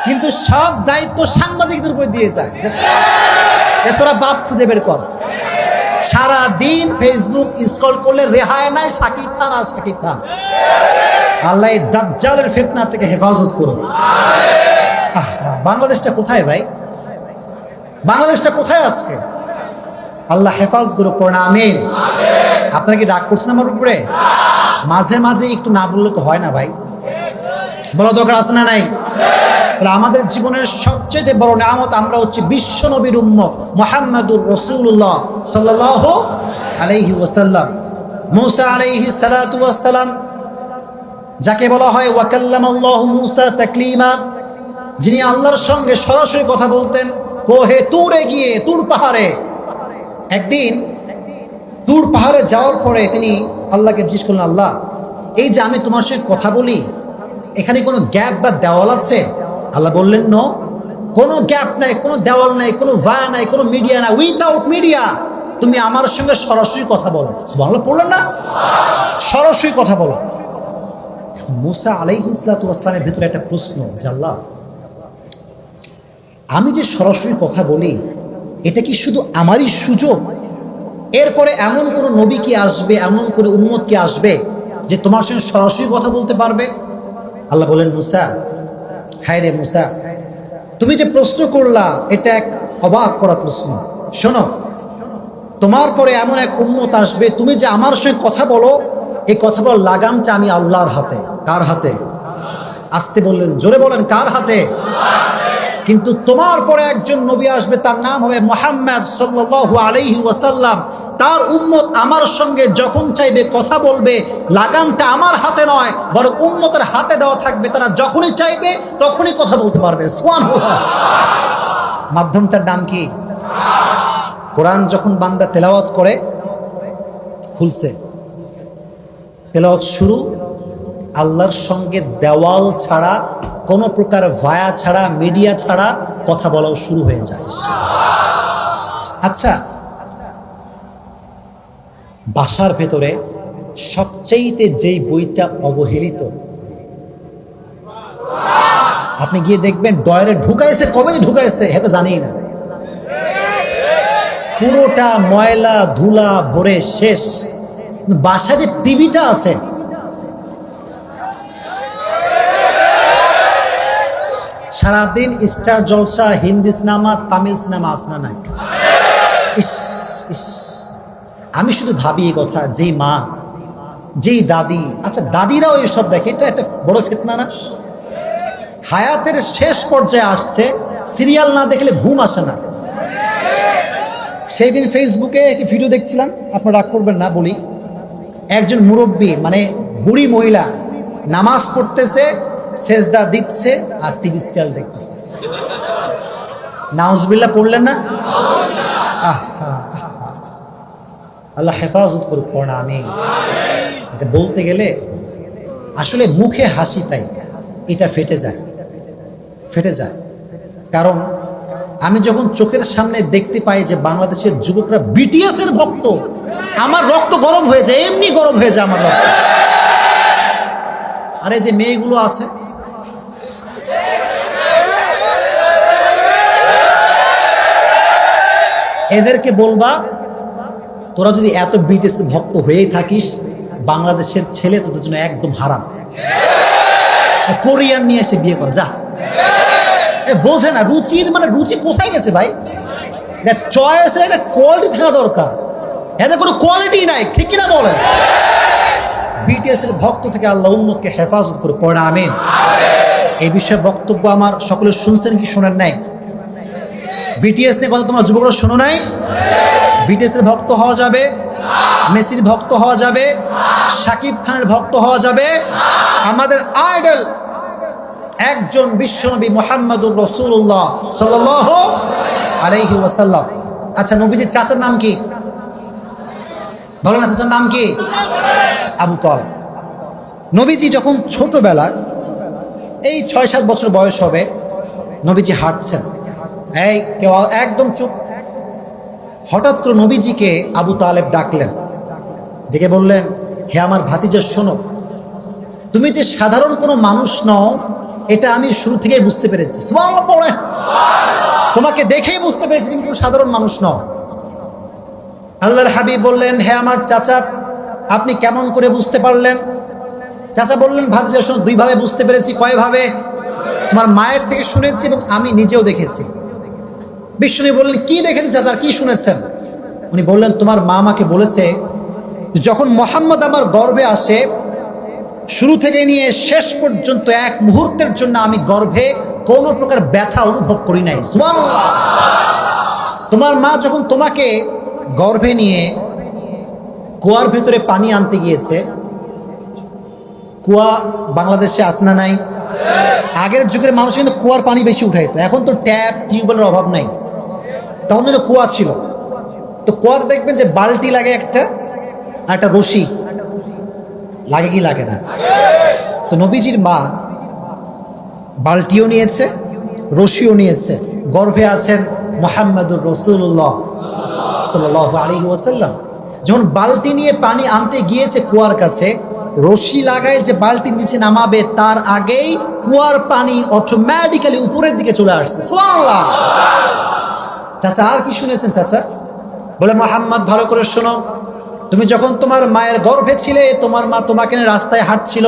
কিন্তু সব দায়িত্ব সাংবাদিকদের উপর দিয়ে যায় যে তোরা বাপ খুঁজে বের কর। সারা দিন ফেসবুক স্ক্রল করলে রেহাই নাই শাকিব খান আর শাকিব খান। আল্লাহ এই দাজ্জালের ফিতনা থেকে হেফাজত করুন। বাংলাদেশটা কোথায় ভাই? বাংলাদেশটা কোথায় আজকে? আল্লাহ হেফাজত করুক, পড়ুন আমিন। আপনারা কি রাগ করছেন আমার উপরে? মাঝে মাঝে একটু না বললে তো হয় না ভাই, বলা দরকার আছে না নাই? আমাদের জীবনের সবচেয়ে বড় নিয়ামত আমরা হচ্ছে বিশ্ব নবীর উম্মত মুহাম্মাদুর রাসূলুল্লাহ সাল্লাল্লাহু আলাইহি ওয়াসাল্লাম। মুসা আলাইহিস সালাতু ওয়াস সালাম, যাকে বলা হয় ওয়া কাল্লামাল্লাহু মুসা তাকলিমা, যিনি আল্লাহর সঙ্গে সরাসরি কথা বলতেন কোহে তুরে গিয়ে, তুর পাহাড়ে। একদিন তুর পাহাড়ে যাওয়ার পরে তিনি আল্লাহকে জিজ্ঞেস করলেন, আল্লাহ এই যে আমি তোমার সঙ্গে কথা বলি, এখানে কোনো গ্যাপ বা দেওয়াল আছে? আল্লাহ বললেন নো, কোনো গ্যাপ নাই, কোনো দেওয়াল নাই, কোনো ভায়া নাই, কোনো মিডিয়া নাই, উইদাউট মিডিয়া তুমি আমার সঙ্গে সরাসরি কথা বলো। সুবহানাল্লাহ পড়লেন না? সরাসরি কথা বলো। মুসা আলাইহিস সালাতু ওয়াস সালামের ভিতরে একটা প্রশ্ন, যে আল্লাহ আমি যে সরাসরি কথা বলি এটা কি শুধু আমারই সুযোগ? এরপরে এমন কোনো নবী কি আসবে, এমন কোনো উম্মত কি আসবে যে তোমার সঙ্গে সরাসরি কথা বলতে পারবে? আল্লাহ বলেন, মুসা, হায় রে মুসা, তুমি যে প্রশ্ন করলা এটা এক অবাক করা প্রশ্ন। শোনো, তোমার পরে এমন এক উম্মত আসবে, তুমি যে আমার সঙ্গে কথা বলো, এই কথা বলার লাগামটা আমি আল্লাহর হাতে। কার হাতে? আসতে বললেন, জোরে বলেন, কার হাতে? কিন্তু তোমার পরে একজন নবী আসবে, তার নাম হবে মুহাম্মদ সাল্লাল্লাহু আলাইহি ওয়াসাল্লাম। তার উম্মত আমার সঙ্গে যখন চাইবে কথা বলবে, লাগামটা আমার হাতে নয়, বরং উম্মতের হাতে দেওয়া থাকবে। তারা যখনই চাইবে তখনই কথা বলতে পারবে। সুবহানাল্লাহ। মাধ্যমটার নাম কি? কোরআন যখন বান্দা তেলাওয়াত করে, খুলছে, তেলাওয়াত শুরু, আল্লাহর সঙ্গে দেওয়াল ছাড়া, কোনো প্রকার ভায়া ছাড়া, মিডিয়া ছাড়া কথা বলাও শুরু হয়ে যায়। আচ্ছা, বাসার ভেতরে সবচেয়ে যেই বইটা অবহেলিত, আপনি গিয়ে দেখবেন ডয়ারে ঢুকাইছে, কবে ঢুকাইছে হেতে জানেই না, পুরোটা ময়লা ধুলা ভরে শেষ। বাসায় যে টিভিটা আছে, সারাদিন স্টার জলসা, হিন্দি সিনেমা, তামিল সিনেমা আসনা নাই। ইস ইস, আমি শুধু ভাবি এই কথা, যেই মা, যেই দাদি, আচ্ছা দাদিরাও এসব দেখে, এটা একটা বড় ফিতনা না? হায়াতের শেষ পর্যায়ে আসছে, সিরিয়াল না দেখলে ঘুম আসে না। সেই দিন ফেসবুকে একটি ভিডিও দেখছিলাম, আপনারা রাগ করবেন না বলি, একজন মুরব্বী, মানে বুড়ি মহিলা নামাজ পড়তেছে, সেজদা দিচ্ছে আর টিভি সিরিয়াল দেখতেছে। নাউজুবিল্লাহ পড়লেন না? আল্লাহ হেফাজত করুক, পড়া আমি এটা বলতে গেলে আসলে মুখে হাসি, তাই এটা ফেটে যায়, ফেটে যায়। কারণ আমি যখন চোখের সামনে দেখতে পাই যে বাংলাদেশের যুবকরা বিটিএস এর ভক্ত, আমার রক্ত গরম হয়ে যায়, এমনি গরম হয়ে যায় আমার রক্ত। আরে যে মেয়েগুলো আছে, এদেরকে বলবা তোরা যদি এত বিটিএস ভক্ত হয়েই থাকিস, বাংলাদেশের ছেলে তোদের জন্য একদম হারাম। কোরিয়ান নিয়ে এসে বিয়ে কর, যা। বোঝে না রুচির, মানে রুচি কোথায় গেছে ভাই? চয়েসের একটা কোয়ালিটি থাকা দরকার, এতে কোনো কোয়ালিটি নাই, ঠিক কিনা বলেন? বিটিএস এর ভক্ত থেকে আল্লাহ উম্মতকে হেফাজত করে, পড়ে আমিন। এই বিষয়ে বক্তব্য আমার সকলে শুনছেন কি শোনেন নাই? বিটিএস নিয়ে কথা তোমার যুবকরা শোনো নাই? বিটিএস এর ভক্ত হওয়া যাবে, মেসির ভক্ত হওয়া যাবে, শাকিব খানের ভক্ত হওয়া যাবে। আমাদের আইডল একজন বিশ্বনবী মুহাম্মদুর রাসূলুল্লাহ সাল্লাল্লাহু আলাইহি ওয়াসাল্লাম। আচ্ছা, নবীজির চাচার নাম কি বলেন? চাচার নাম কি? আবু তালেব। নবীজি যখন ছোটবেলা, এই 6-7 বছর বয়স হবে, নবীজি হাঁটছেন। এই কেউ একদম চুপ। হঠাৎ করে নবীজিকে আবু তালেব ডাকলেন, ডেকে বললেন, হে আমার ভাতিজা, শোনো, তুমি যে সাধারণ কোনো মানুষ নও এটা আমি শুরু থেকেই বুঝতে পেরেছি। সুবহানাল্লাহ পড়ে, তোমাকে দেখেই বুঝতে পেরেছি তুমি কোনো সাধারণ মানুষ নও। আল্লাহর হাবিব বললেন, হে আমার চাচা, আপনি কেমন করে বুঝতে পারলেন? চাচা বললেন, ভাতিজা শোনো, দুইভাবে বুঝতে পেরেছি। কয়ভাবে? তোমার মায়ের থেকে শুনেছি এবং আমি নিজেও দেখেছি। বিশ্বনবী বললেন, কি দেখেছেন চাচা, কি শুনেছেন? উনি বললেন, তোমার মা আমাকে বলেছে যখন মুহাম্মদ আমার গর্ভে আসে, শুরু থেকে নিয়ে শেষ পর্যন্ত এক মুহূর্তের জন্য আমি গর্ভে কোনো প্রকার ব্যথা অনুভব করি নাই। সুবহানাল্লাহ। তোমার মা যখন তোমাকে গর্ভে নিয়ে কুয়ার ভেতরে পানি আনতে গিয়েছে, কুয়া বাংলাদেশে আছে না নাই? আগের যুগের মানুষ কিন্তু কুয়ার পানি বেশি উঠাইতো, এখন তো ট্যাপ টিউবওয়েলের অভাব নাই, তখন কিন্তু কুয়া ছিল। তো কুয়াতে দেখবেন যে বালতি লাগে একটা, আর একটা রশি লাগে, কি লাগে না? তো নবীজির মা বালতিও নিয়েছে, রশিও নিয়েছে, গর্ভে আছেন মুহাম্মদুর রাসূলুল্লাহ সাল্লাল্লাহু আলাইহি ওয়াসাল্লাম। যখন বালতি নিয়ে পানি আনতে গিয়েছে কুয়ার কাছে, রশি লাগায় যে বালতির নিচে নামাবে তার আগেই কুয়ার পানি অটোমেটিক্যালি উপরের দিকে চলে আসছে। সুবহানাল্লাহ। চাচা আর কি শুনেছেন? চাচা বলে, মুহাম্মদ ভালো করে শোনো, তুমি যখন তোমার মায়ের গর্ভে ছিলে, তোমার মা তোমাকে নিয়ে রাস্তায় হাঁটছিল,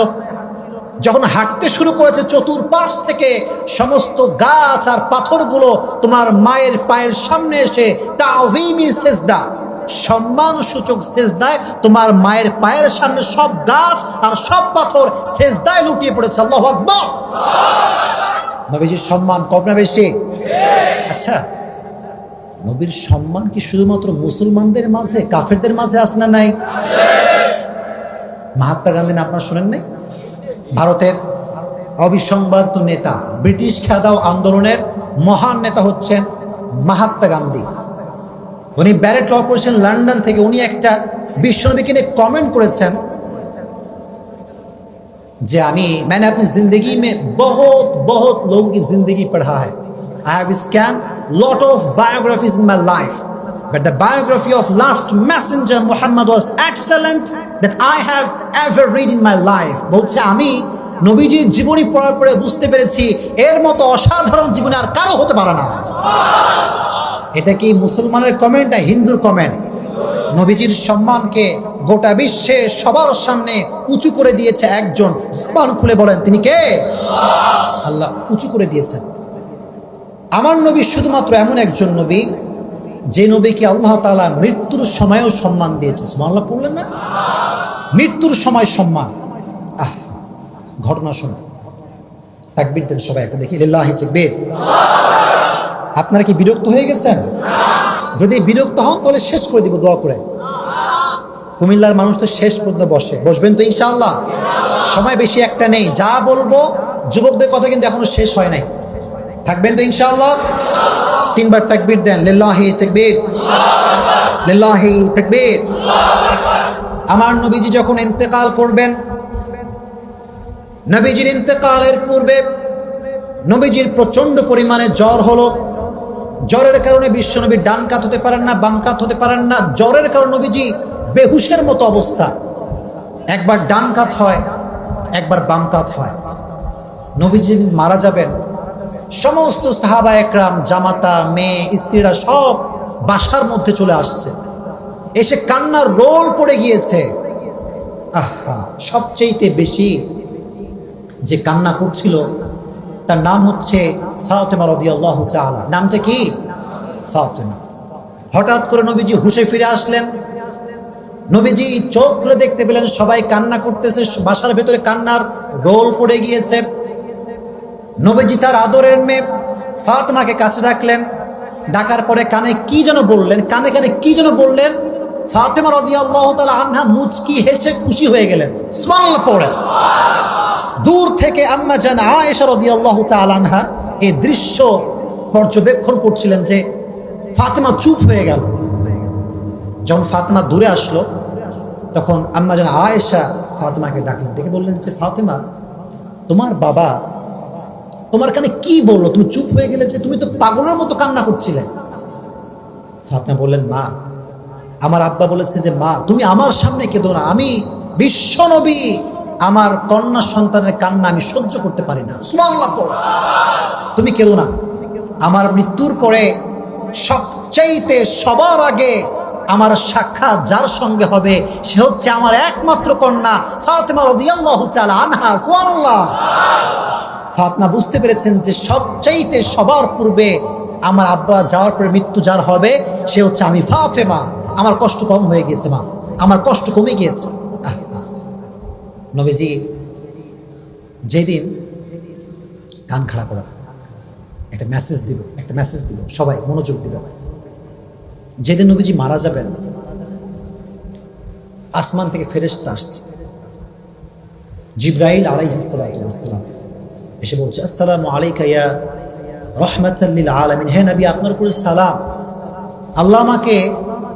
যখন হাঁটতে শুরু করেছে চতুর্পাশ থেকে সমস্ত গাছ আর পাথরগুলো তোমার মায়ের পায়ের সামনে এসে তাওযীমি সিজদা, সম্মানসূচক সিজদায় তোমার মায়ের পায়ের সামনে সব গাছ আর সব পাথর সিজদায় লুটিয়ে পড়েছে। আল্লাহু আকবার। নবীজির সম্মান কম না বেশি? আচ্ছা, নবীর সম্মান কি শুধুমাত্র মুসলমানদের মাঝে, কাফেরদের মাঝে আছে না নাই? মহাত্মা গান্ধী না আপনারা শোনেন নাই? ভারতের অবিসংবাদিত নেতা, ব্রিটিশ খেদাও আন্দোলনের মহান নেতা হচ্ছেন মহাত্মা গান্ধী। উনি ব্যারেট ল করেছেন লন্ডন থেকে। উনি একটা বিশ্বনবীকে নিয়ে কমেন্ট করেছেন যে मैंने अपनी जिंदगी में बहुत लोगों की जिंदगी पढ़ा है। I have scanned lot of biographies in my life, but the biography of last messenger Muhammad was excellent that I have ever read in my life. বলছে, আমি নবীজির জীবনী পড়ার পরে বুঝতে পেরেছি এর মতো অসাধারণ জীবনী আর কারো হতে পারে না। এটা কি মুসলমানের কমেন্ট না হিন্দুর কমেন্ট? নবীজির সম্মানকে গোটা বিশ্বে সবার সামনে উঁচু করে দিয়েছে একজন। জবান খুলে বলেন, তিনি কে? আল্লাহ উঁচু করে দিয়েছেন। আমার নবী শুধুমাত্র এমন একজন নবী যে নবীকে আল্লাহ তাআলা মৃত্যুর সময়ও সম্মান দিয়েছে। সুবহানাল্লাহ পড়লেন না? মৃত্যুর সময় সম্মান। ঘটনা শোনো, তাকবীর দেন সবাই, একটা দেখি, লিল্লাহি তাকবীর। আপনারা কি বিরক্ত হয়ে গেছেন? যদি বিরক্ত হন তাহলে শেষ করে দিব দোয়া করে। কুমিল্লার মানুষ তো শেষ পর্যন্ত বসবেন তো ইনশাআল্লাহ? সময় বেশি একটা নেই, যা বলবো যুবকদের কথা কিন্তু এখনো শেষ হয় নাই। থাকবেন তো ইনশাআল্লাহ? তিনবার তাকবীর দেন, লিল্লাহি তাকবীর, লিল্লাহি তাকবীর। আমার নবীজি যখন ইন্তেকাল করবেন, নবীজির ইন্তেকালের পূর্বে নবীজির প্রচন্ড পরিমাণে জ্বর হলো। জ্বরের কারণে বিশ্বনবী ডান কাত হতে পারেন না, বাম কাত হতে পারেন না। জ্বরের কারণে নবীজি বেহুশের মতো অবস্থা, একবার ডান কাত হয়, একবার বাম কাত হয়। নবীজি মারা যাবেন, সমস্ত সাহাবা একরাম, জামাতা, মেয়ে, স্ত্রীরা সব বাসার মধ্যে চলে আসছে। এসে কান্নার রোল পড়ে গিয়েছে। আহা, সবচেয়ে বেশি যে কান্না করছিল তার নাম হচ্ছে ফাতেমা রাদিয়াল্লাহু তাআলা। নামটা কি? ফাতেমা। হঠাৎ করে নবীজি হুঁশে ফিরে আসলেন। নবীজি চোখ খুলে দেখতে পেলেন সবাই কান্না করতেছে, বাসার ভেতরে কান্নার রোল পড়ে গিয়েছে। নবীজি তার আদরের মেয়ে ফাতেমাকে কাছে ডাকলেন। ডাকার পরে কানে কি যেন বললেন, কানে কানে কি যেন বললেন। ফাতেমা রাদিয়াল্লাহু তাআলা আনহা মুচকি হেসে খুশি হয়ে গেলেন। সুবহানাল্লাহ পড়ে। দূর থেকে আম্মা জান আয়েশা রাদিয়াল্লাহু তাআলা আনহা এই দৃশ্য পর্যবেক্ষণ করছিলেন যে ফাতেমা চুপ হয়ে গেল। যখন ফাতেমা দূরে আসলো তখন আম্মা জান আয়েশা ফাতেমাকে ডাকলেন, ডেকে বললেন যে ফাতেমা, তোমার বাবা তোমার কানে কি বললো, তুমি চুপ হয়ে গেলে যে? তুমি তো পাগলের মতো কান্না করছিলে। ফাতেমা বললেন, মা, আমার আব্বা বলেছে যে মা তুমি আমার সামনে কেঁদো না, আমি বিশ্ব নবী, আমার কন্যা সন্তানের কান্না আমি সহ্য করতে পারি না। সুবহানাল্লাহ, তুমি কেঁদো না। আমার মৃত্যুর পরে সবচাইতে সবার আগে আমার সাক্ষাৎ যার সঙ্গে হবে সে হচ্ছে আমার একমাত্র কন্যা ফাতেমা রাদিয়াল্লাহু তাআলা আনহা। সুবহানাল্লাহ। ফাতেমা বুঝতে পেরেছেন যে সবচাইতে সবার পূর্বে আমার আব্বা যাওয়ার পরে মৃত্যু যার হবে সে হচ্ছে আমি ফাতেমা। আমার কষ্ট কম হয়ে গিয়েছে মা, আমার কষ্ট কমে গিয়েছে। নবীজি যেদিন কান খাড়া করা একটা মেসেজ দিব, সবাই মনোযোগ দিবেন। যেদিন নবীজি মারা যাবেন আসমান থেকে ফেরেশতা আসছে। জিবরাইল আলাইহিস সালাম এসে বলছে, আসসালামু আলাইকা ইয়া রাহমাতাল লিল আলামিন। হে নবী, আপনার উপরে সালাম। আল্লাহ আমাকে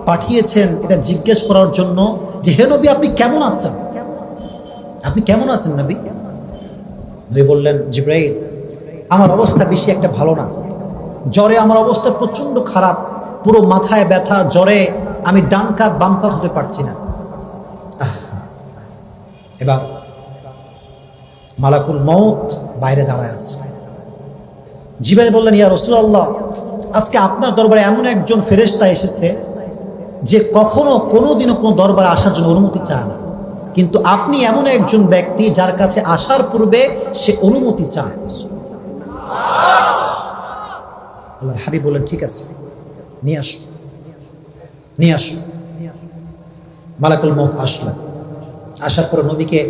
পাঠিয়েছেন এটা জিজ্ঞেস করার জন্য যে হে নবী আপনি কেমন আছেন, আপনি কেমন আছেন নবী? নবী বললেন, জিবরাইল, আমার অবস্থা বেশি একটা ভালো না, জ্বরে আমার অবস্থা প্রচন্ড খারাপ, পুরো মাথায় ব্যথা, জ্বরে আমি ডান কাত বাম কাত হতে পারছি না। এবার মালাকুল মউত বাইরে দাঁড়ায় আছে। জিবরাইল বললেন, ইয়া রাসূলুল্লাহ, আজকে আপনার দরবারে এমন একজন ফেরেশতা এসেছে যে কখনো কোনোদিনও কোনো দরবারে আসার জন্য অনুমতি চায় না, কিন্তু আপনি এমন একজন ব্যক্তি যার কাছে আসার পূর্বে সে অনুমতি চায়। আল্লাহর হাবিব বললেন, ঠিক আছে, নিয়ে আসো। মালাকুল মউত আসলো। আসার পর নবীকে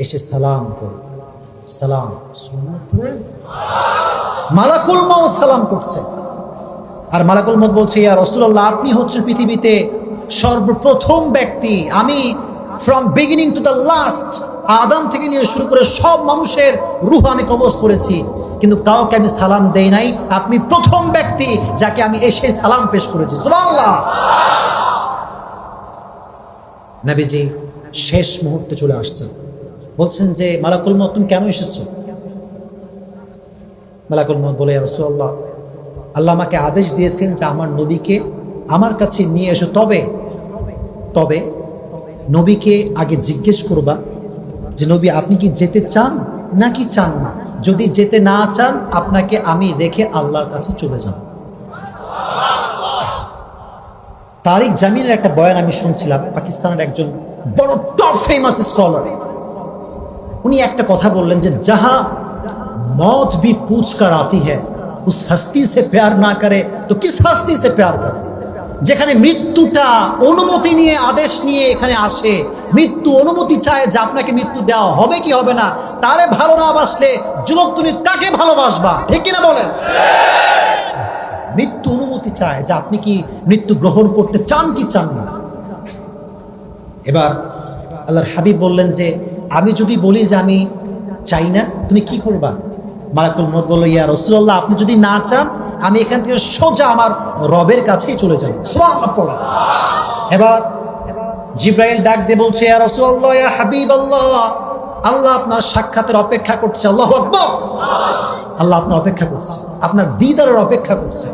এসে সালাম করে, সালাম, মালাকুল মউত সালাম করছে। আর মালাকুল মউত বলছে, ইয়া রাসূলুল্লাহ, আপনি হচ্ছেন পৃথিবীতে সর্বপ্রথম ব্যক্তি। আমি from beginning to the last, আদম থেকে নিয়ে শুরু করে সব মানুষের রূহ আমি কবজ করেছি, কিন্তু কাউকে আমি সালাম দেই নাই। আপনি প্রথম ব্যক্তি যাকে আমি এসে সালাম পেশ করেছি। সুবহানাল্লাহ। নবীজি শেষ মুহূর্তে চলে আসছেন। বলছেন যে মালাকুল মউত, তুমি কেন এসেছো? মালাকুল মউত বলে, ইয়া রাসূলুল্লাহ, আল্লাহ আমাকে আদেশ দিয়েছেন যে আমার নবীকে আমার কাছে নিয়ে এসো। তবে নবীকে আগে জিজ্ঞেস করবা যে নবী আপনি কি যেতে চান নাকি চান না? যদি যেতে না চান আপনাকে আমি রেখে আল্লাহর কাছে চলে যাব। তারিক জামিনের একটা বয়ান আমি শুনছিলাম, পাকিস্তানের একজন বড় টপ ফেমাস স্কলার। উনি একটা কথা বললেন যে যাহা মौत भी पूछ कर आती है उस हस्ती से प्यार ना करे तो किस हस्ती से प्यार करे। যেখানে মৃত্যুটা অনুমতি নিয়ে আদেশ নিয়ে এখানে আসে, মৃত্যু অনুমতি চায় যে আপনাকে মৃত্যু দেওয়া হবে কি হবে না, তারে ভালো না বাসলে যুবক তুমি কাকে ভালোবাসবা? ঠিক কিনা বলেন? মৃত্যু অনুমতি চায় যে আপনি কি মৃত্যু গ্রহণ করতে চান কি চান না। এবার আল্লাহর হাবিব বললেন যে আমি যদি বলি যে আমি চাই না, তুমি কি করবা? মালাকুল মউত বলল, ইয়া রাসূলুল্লাহ, আপনি যদি না চান আমি এখান থেকে সোজা আমার রবের কাছেই চলে যাব। সুবহানাল্লাহ। এবার জিবরাইল ডাক দিয়ে বলছে, ইয়া রাসূলুল্লাহ, ইয়া হাবিবাল্লাহ, আল্লাহ আপনার সাক্ষাতের অপেক্ষা করছে। আল্লাহু আকবার। আল্লাহ আপনার অপেক্ষা করছে, আপনার দিদারের অপেক্ষা করছে।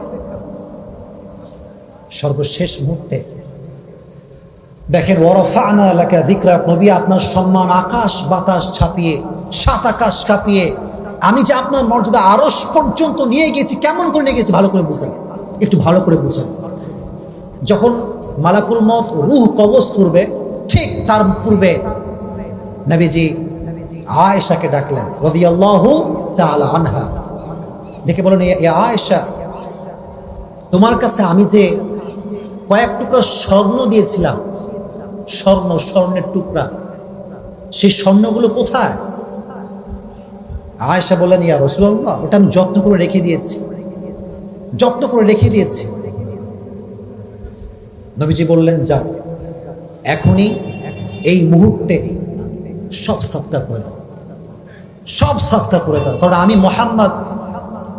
সর্বশেষ মুহূর্তে দেখেন, ওয়ারাফা'না লাকা যিকরাক, নবী আপনার সম্মান আকাশ বাতাস ছাপিয়ে, সাত আকাশ কাঁপিয়ে আমি যে আপনার মর্যাদা আরশ পর্যন্ত নিয়ে গেছি। কেমন করে নিয়ে গেছি ভালো করে বুঝেন, একটু ভালো করে বুঝেন। যখন মালাকুল মউত রূহ কবজ করবে, ঠিক তার পূর্বে নবীজি আয়েশাকে ডাকলেন রাদিয়াল্লাহু তাআলা আনহা, দেখে বলেন, ইয়া আয়েশা, তোমার কাছে আমি যে কয়েক টুকরা স্বর্ণ দিয়েছিলাম, স্বর্ণের টুকরা, সেই স্বর্ণগুলো কোথায়? আয়েশা বললেন, ইয়া রাসূলুল্লাহ, ওটা আমি যত্ন করে রেখে দিয়েছি। নবীজি বললেন, যাও এখনই এই মুহূর্তে সব সাদকা করে দাও, কারণ আমি মুহাম্মদ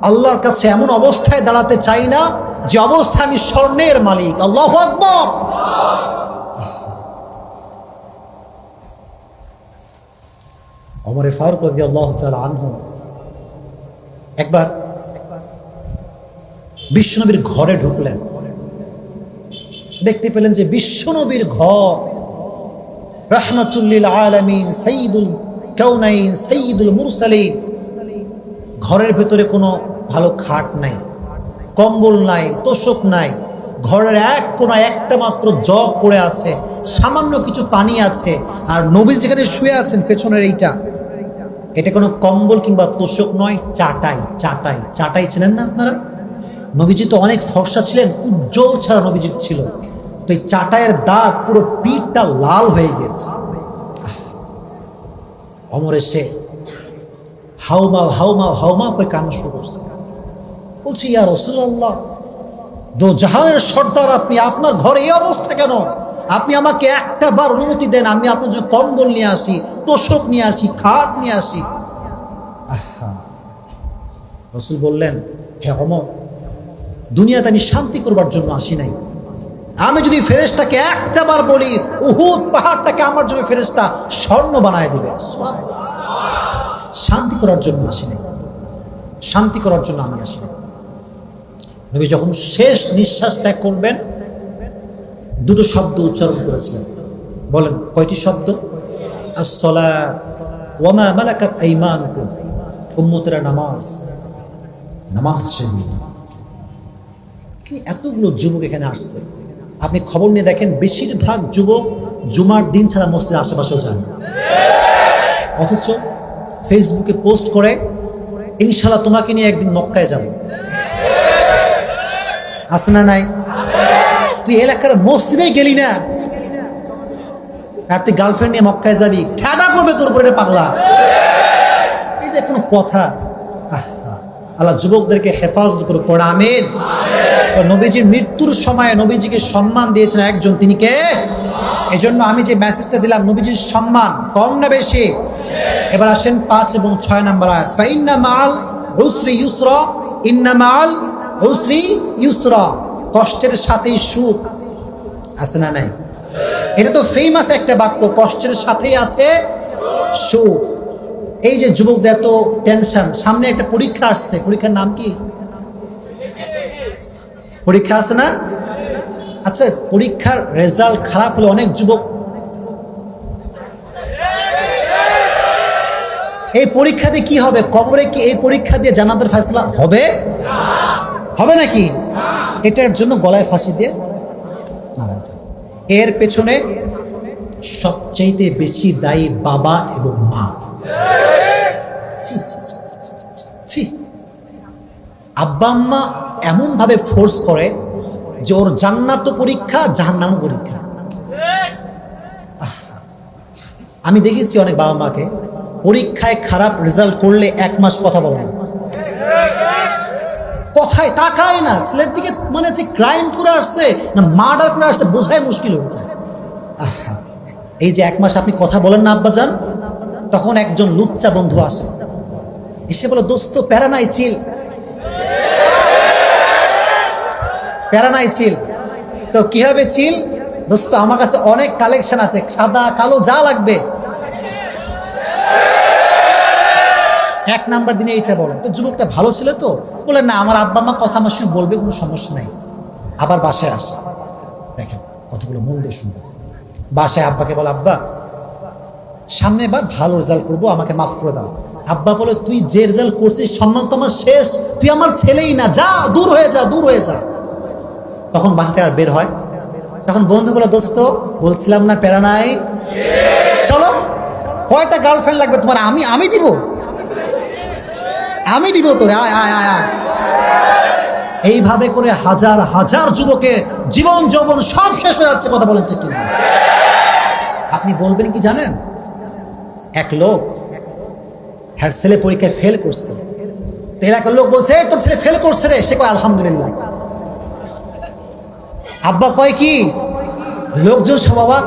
আল্লাহর কাছে এমন অবস্থায় দাঁড়াতে চাই না যে অবস্থায় আমি স্বর্ণের মালিক। আল্লাহু আকবার। ওমর ফারুক রাদিয়াল্লাহু তাআলা আনহু একবার বিশ্বনবীর ঘরে ঢুকলেন, দেখতে পেলেন যে বিশ্বনবীর ঘর, রাহমাতুল লিল আলামিন, সাইয়্যিদুল কাউনাইন, সাইয়্যিদুল মুরসালিন, ঘরের ভেতরে কোনো ভালো খাট নাই, কম্বল নাই, তোশক নাই, ঘরের এক কোনায় একটা মাত্র জগ পড়ে আছে, সামান্য কিছু পানি আছে, আর নবী যেখানে শুয়ে আছেন পেছনের এটা কোনো কম্বল কিংবা তোশক নয়, চাটাই ছিলেন না আপনারা? নবীজি তো অনেক ফর্সা ছিলেন, উজ্জ্বল ছাড়া নবীজি ছিল, তো এই চাটাইয়ের দাগ পুরো পিঠটা লাল হয়ে গেছে। ওমর এসে হাউমা করে কান্না শুরু করছে, বলছি, ইয়া রাসূলুল্লাহ, দো জাহানের সর্দার আপনি, আপনার ঘরে এই অবস্থা কেন? আপনি আমাকে একটা বার অনুমতি দেন, আমি আপনার জন্য কম্বল নিয়ে আসি, তোশক নিয়ে আসি, খাট নিয়ে আসি। রাসূল বললেন, হে ওমর, দুনিয়াতে আমি শান্তি করবার জন্য আসি নাই। আমি যদি ফেরেশতাকে একটা বার বলি উহুদ পাহাড়টাকে আমার জন্য ফেরেশতা স্বর্ণ বানায় দিবে, সুবহানাল্লাহ, শান্তি করার জন্য আসি নাই, শান্তি করার জন্য আমি আসি নাই। নবী যখন শেষ নিঃশ্বাস ত্যাগ করবেন, দুটো শব্দ উচ্চারণ করেছিলেন। বলেন কয়টি শব্দ? আস-সালাত ওয়া মা মালাকাত আইমানুকুম, উম্মতেরা নামাজ ছেড়ে। কি এতগুলো যুবক এখানে আসছে, আপনি খবর নিয়ে দেখেন, বেশিরভাগ যুবক জুমার দিন ছাড়া মসজিদের আশেপাশেও যায় না, অথচ ফেসবুকে পোস্ট করে, ইনশাআল্লাহ তোমাকে নিয়ে একদিন মক্কায় যাব। আছে না নাই? তুই এলাকার মসজিদেই গেলি না, আর তুই গার্লফ্রেন্ড নিয়ে মক্কায় যাবি, ঠাডা পড়বে তোর উপরে, পাগলা। এটা কোনো কথা? আল্লাহ যুবকদেরকে হেফাজত করে পড়ে, আমিন। নবীজির মৃত্যুর সময় নবীজিকে সম্মান দিয়েছেন একজন, তিনি কে? এই জন্য আমি যে মেসেজটা দিলাম, নবীজির সম্মান কম না বেশি? এবার আসেন 5 এবং 6 নম্বর আয়াত, ফাইন্না মাআল উসরি ইউসরা, ইন্না মাআল উসরি ইউসরা, কষ্টের সাথেই সুখ। আছে না নাই? এটা তো ফেমাস একটা বাক্য, কষ্টের সাথেই আছে সুখ। এই যে যুবকদের এত টেনশন, সামনে একটা পরীক্ষা আসছে, পরীক্ষার নাম কি? পরীক্ষা আছে না? আচ্ছা, পরীক্ষার রেজাল্ট খারাপ হলে অনেক যুবক, এই পরীক্ষা দিয়ে কি হবে? কবরে কি এই পরীক্ষা দিয়ে জান্নাতের ফয়সালা হবে? হবে নাকি? এটার জন্য গলায় ফাঁসি দিয়ে মারা যায়। এর পেছনে সবচেয়ে বেশি দায়ী বাবা এবং মা। আব্বা আম্মা এমন ভাবে ফোর্স করে যে ওর জান্নাত পরীক্ষা, জাহান্নাম পরীক্ষা। আমি দেখেছি অনেক বাবা মাকে পরীক্ষায় খারাপ রেজাল্ট করলে 1 মাস কথা বলে না, কথায় তাকায় না ছেলের দিকে, মানে যে ক্রাইম করে আসছে না মার্ডার করে আসছে বোঝাই মুশকিল হয়ে যায়। এই যে 1 মাস আপনি কথা বলেন না আব্বা যান, তখন একজন লুচ্চা বন্ধু আসে, এসে বলে, দোস্ত প্যারা নাই, চিল, প্যারা নাই, চিল। তো কি হবে চিল? দোস্ত আমার কাছে অনেক কালেকশন আছে, সাদা কালো যা লাগবে। 1 নাম্বার দিনে এইটা বলে। তো যুবকটা ভালো ছিল, তো বলে, না আমার আব্বা মা কথা আমার সঙ্গে বলবে, কোনো সমস্যা নাই। আবার বাসায় আসে, দেখেন কথাগুলো মন দিয়ে শুনবে। বাসায় আব্বাকে বলে, আব্বা সামনে বার ভালো রেজাল্ট করবো, আমাকে মাফ করে দাও। আব্বা বলে, তুই যে রেজাল্ট করছিস সম্মান তো আমার শেষ, তুই আমার ছেলেই না, যা দূর হয়ে যা, দূর হয়ে যা। তখন বাসা থেকে আর বের হয় তখন বন্ধু বলে, দোস্ত বলছিলাম না প্যারা নাই, চলো কয়টা গার্লফ্রেন্ড লাগবে তোমার, আমি দিব, আমি দিব তোরে, আয় আয় আয় আয়। এইভাবে করে হাজার হাজার যুবকের জীবন যৌবন সব শেষ হয়ে যাচ্ছে। কথা বলেন ঠিক কিনা? আপনি বলবেন কি জানেন, এক লোক হ্যার ছেলে পরীক্ষায় ফেল করছে, তো এলাকার লোক বলছে, এই তোর ছেলে ফেল করছে রে। সে কয় আলহামদুলিল্লাহ। আব্বা কয় কি, লোকজন সব অবাক,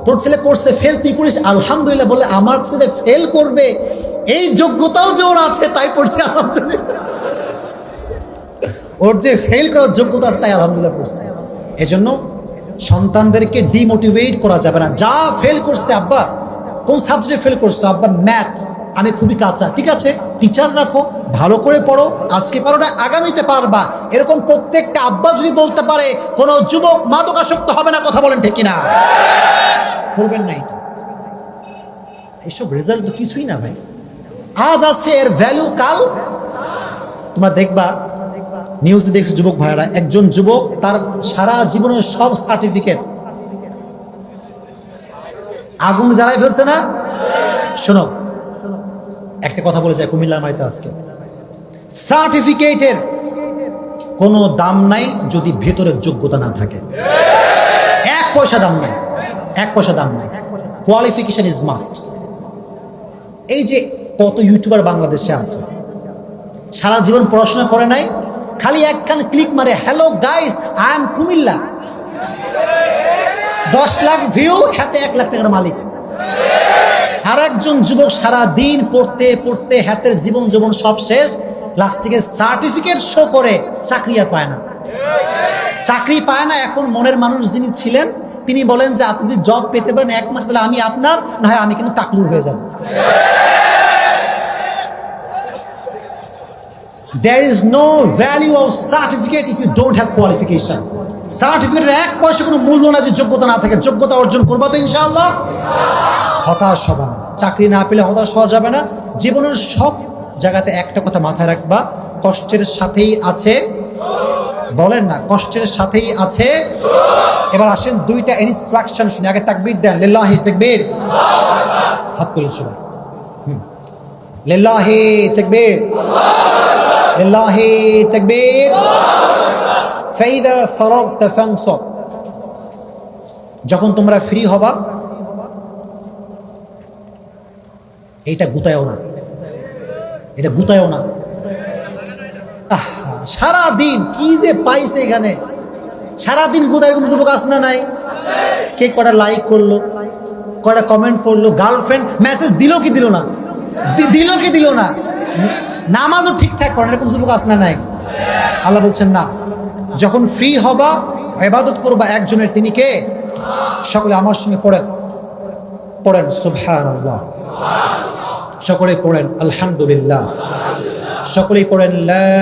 তোর ছেলে করছে ফেল, তুই পড়িস আলহামদুলিল্লাহ। বলে আমার ছেলে ফেল করবে এই যোগ্যতাও যে ওর আছে, তাই পড়ছে আলহামদুলিল্লাহ। ওর যে ফেল করার যোগ্যতা আছে তাই আলহামদুলিল্লাহ পড়ছে। এজন্য সন্তানদেরকে ডিমোটিভেট করা যাবে না। যা ফেল করছে, আব্বা কোন সাবজেক্টে ফেল করছো, আব্বা ম্যাথ, আমি খুবই কাঁচা, ঠিক আছে টিচার রাখো, ভালো করে পড়ো, আজকে পারো না আগামীতে পারবা। এরকম প্রত্যেকটা আব্বা যদি বলতে পারে, কোন যুবক মাদকাসক্ত হবে না। কথা বলেন ঠিক কিনা? করবেন না এটা। এইসব রেজাল্ট তো কিছুই না ভাই, আজ আছে এর ভ্যালু কাল। তোমরা দেখবা নিউজে দেখছো যুবক ভাইরা, একজন যুবক তার সারা জীবনের সব সার্টিফিকেট আগুন জ্বালায় ফেলছে না। শোনো একটা কথা বলে যায় কুমিল্লার মাটিতে আজকে, সার্টিফিকেটের কোনো দাম নাই যদি ভেতরের যোগ্যতা না থাকে। এক পয়সা দাম নাই, এক পয়সা দাম নাই। Qualification is must. এই যে কত ইউটিউবার বাংলাদেশে আছে, সারা জীবন পড়াশোনা করে নাই, খালি একখান ক্লিক মারে, hello guys I am Comilla, 10 lakh view, হাতে 1 লাখ টাকার মালিক। আর একজন যুবক সারা দিন পড়তে পড়তে হাতের জীবন জীবন সব শেষ, লাস্ট থেকে সার্টিফিকেট শো করে চাকরি আর পায় না, চাকরি পায় না। এখন মনের মানুষ যিনি ছিলেন তিনি বলেন যে আপনি যদি জব পেতে পারেন 1 মাস, তাহলে আমি আপনার, না হয় আমি কিন্তু টাকলুর হয়ে যাব। There is no value of certificate if you don't have qualification. সার্টিফিকেটের 1 পয়সা কোনো মূল্য না যদি যোগ্যতা না থাকে। যোগ্যতা অর্জন করবা তো ইনশাআল্লাহ। হতাশ হবে না, চাকরি না পেলে হতাশ হওয়া যাবে না। জীবনের সব জায়গাতে একটা কথা মাথায় রাখবা, কষ্টের সাথেই আছে, বলেন না কষ্টের সাথেই আছে। এবার আসেন 2টা ইনস্ট্রাকশন শুনে, আগে তাকবীর দেন, লিল্লাহি তাকবীর, হাত তুলে সবাই, লিল্লাহি তাকবীর, লিল্লাহি তাকবীর। ফাইদা ফারাগতা ফানসব, যখন তোমরা ফ্রি হবা, এইটা গুতায়ও না, এটা গুতায়ও না। সারা দিন কি যে পাইছে এখানে, সারা দিন গুতায়। এরকম যুবক আছে না নাই? কে কটা লাইক করলো, কটা কমেন্ট করলো, গার্লফ্রেন্ড মেসেজ দিল কি দিল না, দিল কি দিল না, নামাজও ঠিকঠাক করেন, এরকম যুবক আছে না নাই? আল্লাহ বলছেন না, যখন ফ্রি হবা ইবাদত করবা একজনের, তিনি কে? সকলে আমার সঙ্গে পড়েন, পড়েন সুবহানাল্লাহ, সকলে পড়েন আলহামদুলিল্লাহ, সকলেই পড়েন লা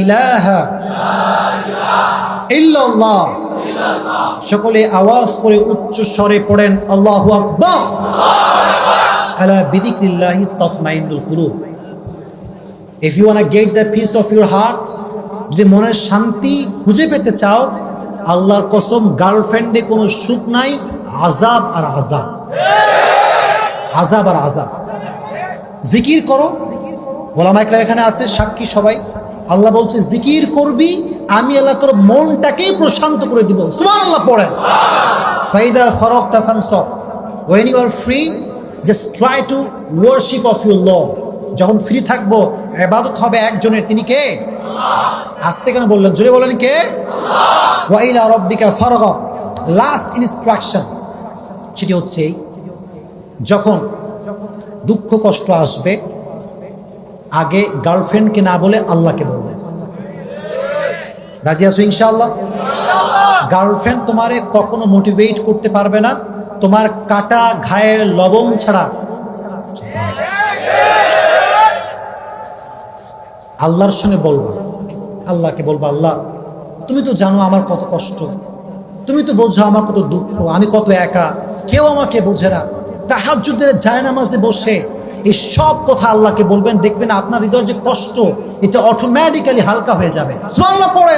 ইলাহা ইল্লাল্লাহ, সকলে আওয়াজ করে উচ্চ স্বরে পড়েন আল্লাহু আকবার। আলা বিযিকরিল্লাহি তাতমাইন্নুল কুলুব। If you want to get the peace of your heart, যদি মনের শান্তি খুঁজে পেতে চাও, আল্লাহর কসম গার্লফ্রেন্ডে কোনো সুখ নাই, আযাব আর আযাব, আযাব আর আযাব। জিকির করো, ওলামা একরাম এখানে আছে সাক্ষী সবাই। আল্লাহ বলছে জিকির করবি, আমি আল্লাহ তোর মনটাকেই প্রশান্ত করে দিব। সুবহানাল্লাহ পড়েন। ফাইদা ফারাগতা ফানসব, when you are free just try to worship of your Lord। যখন ফ্রি থাকবো ইবাদত হবে একজনের, তিনি কে? আস্তে কেন বললেন, জোরে বলেন কে? ওয়া ইলা রাব্বিকা ফারগাব। লাস্ট ইনস্ট্রাকশন সেটি হচ্ছে, যখন দুঃখ কষ্ট আসবে আগে গার্লফ্রেন্ডকে না বলে আল্লাহকে বলবে। রাজি আছো ইনশাআল্লাহ? গার্লফ্রেন্ড তোমারে কখনো মোটিভেট করতে পারবে না তোমার কাটা ঘায়ে লবণ ছাড়া। আল্লাহর সঙ্গে বলবা, আল্লাহকে বলবা, আল্লাহ তুমি তো জানো আমার কত কষ্ট, তুমি তো বোঝো আমার কত দুঃখ, আমি কত একা, কেউ আমাকে বোঝে না। তাহাজ্জুদের জায়নামাজে বসে এই সব কথা আল্লাহকে বলবেন, দেখবেন আপনার হৃদয়ের যে কষ্ট এটা অটোমেটিক্যালি হালকা হয়ে যাবে। সুবহানাল্লাহ পড়ে।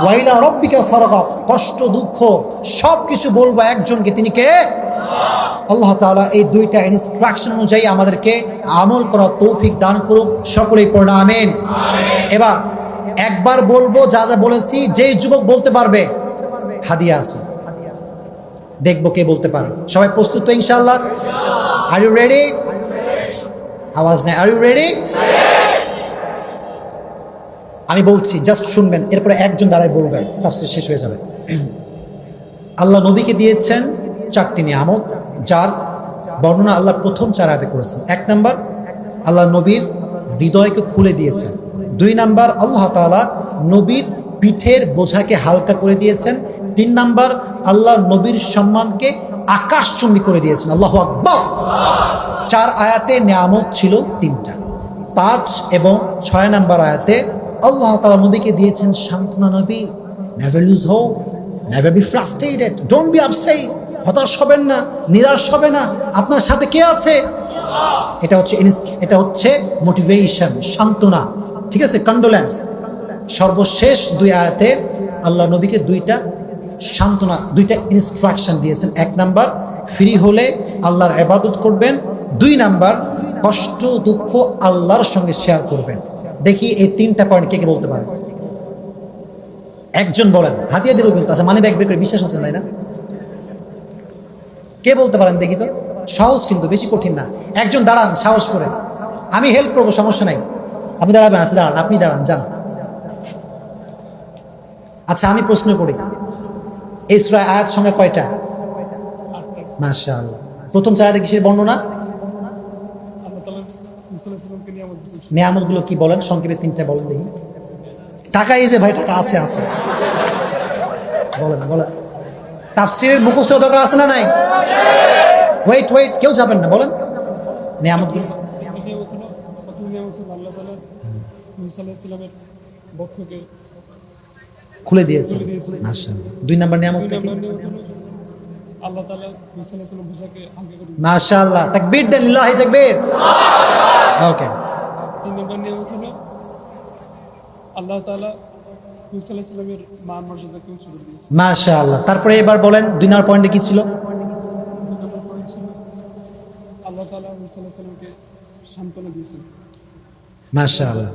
ওয়াইলা রব্বিকা ফারগাব, কষ্ট দুঃখ সব কিছু বলবো একজনকে, তিনি কে? আল্লাহ তাআলা এই দুইটা ইনস্ট্রাকশন অনুযায়ী আমাদেরকে আমল করার তৌফিক দান করুক, সকলেই পড়ে আমিন। এবার একবার বলবো যা যা বলেছি, যেই যুবক বলতে পারবে হাদিয়া আছে, দেখবো কে বলতে পারে। সবাই প্রস্তুত তো ইনশাআল্লাহ? Are you ready? আওয়াজ নেই, আর ইউ রেডি? আমি বলছি, জাস্ট শুনবেন, এরপরে একজন দাঁড়ায় বলবেন, তাফসীর শেষ হয়ে যাবে। আল্লাহ নবীকে দিয়েছেন 4টি নিয়ামত, যার বর্ণনা আল্লাহ প্রথম 4 আয়াতে করেছেন। 1 নাম্বার, আল্লাহ নবীর হৃদয়কে খুলে দিয়েছেন। 2 নাম্বার, আল্লাহ তাআলা নবীর পিঠের বোঝাকে হালকা করে দিয়েছেন। 3 নাম্বার, আল্লাহ নবীর সম্মানকে আকাশচুম্বী করে দিয়েছেন। আল্লাহু আকবার। 4 আয়াতে নিয়ামত ছিল 3টা। 5 এবং 6 নাম্বার আয়াতে আল্লাহ তাআলা নবীকে দিয়েছেন সান্ত্বনা। নবী, never lose hope, never be frustrated, don't be upset, হতাশ হবেন না, নিরাশ হবে না, আপনার সাথে কে আছে? এটা হচ্ছে মোটিভেশন, সান্ত্বনা, ঠিক আছে, কন্ডোলেন্স। সর্বশেষ 2 আয়াতে আল্লাহ নবীকে 2টা সান্ত্বনা, 2টা ইনস্ট্রাকশন দিয়েছেন। 1 নাম্বার, ফ্রি হলে আল্লাহর ইবাদত করবেন। 2 নাম্বার, কষ্ট দুঃখ আল্লাহর সঙ্গে শেয়ার করবেন। দেখি এই 3টা পয়েন্ট কে কে বলতে পারেন? একজন বলেন, হাতিয়া দেবো কিন্তু। আচ্ছা, মানে ব্যাগ বের করে, বিশ্বাস হচ্ছে তাই না? কে বলতে পারেন দেখি তো? সহজ কিন্তু, বেশি কঠিন না। একজন দাঁড়ান সাহস করে, আমি হেল্প করবো, সমস্যা নাই। আপনি দাঁড়াবেন? আচ্ছা দাঁড়ান, আপনি দাঁড়ান, যান। আচ্ছা, আমি প্রশ্ন করি, এই সূরা আয়াত সঙ্গে কয়টা? মাশাআল্লাহ। প্রথম 4 আয়াতে কিসের বর্ণনা? নিয়ামতগুলো কি বলেন সংক্ষেপে? 3টা বলেন দেখি। টাকা, এই যে ভাই টাকা আছে, আছে, বলেন বলেন। তাফসীরের মুখস্থ দরকার আছে না নাই? ওয়েট, কেউ যাবেন না, বলেন নিয়ামতগুলো। খুলে দিয়েছে, মাশাআল্লাহ। 2 নাম্বার নিয়ামত কি? আল্লাহ তাআলা মুসা আলাইহিস সালাম বুঝাকে হালকা করে দিয়েছেন। মাশাআল্লাহ, তাকবীর দেন, লিল্লাহি তাকবীর। ওকে। 3 নম্বর নিয়ামত হলো আল্লাহ তাআলা মুসা আলাইহিস সালামের মান মর্যাদাকে উঁচু করে দিয়েছেন। মাশাআল্লাহ। তারপরে এবার বলেন 2 নম্বর পয়েন্টে কি ছিল? 2 নম্বর পয়েন্ট ছিল আল্লাহ তাআলা মুসা আলাইহিস সালামকে সান্ত্বনা দিয়েছেন। মাশাআল্লাহ।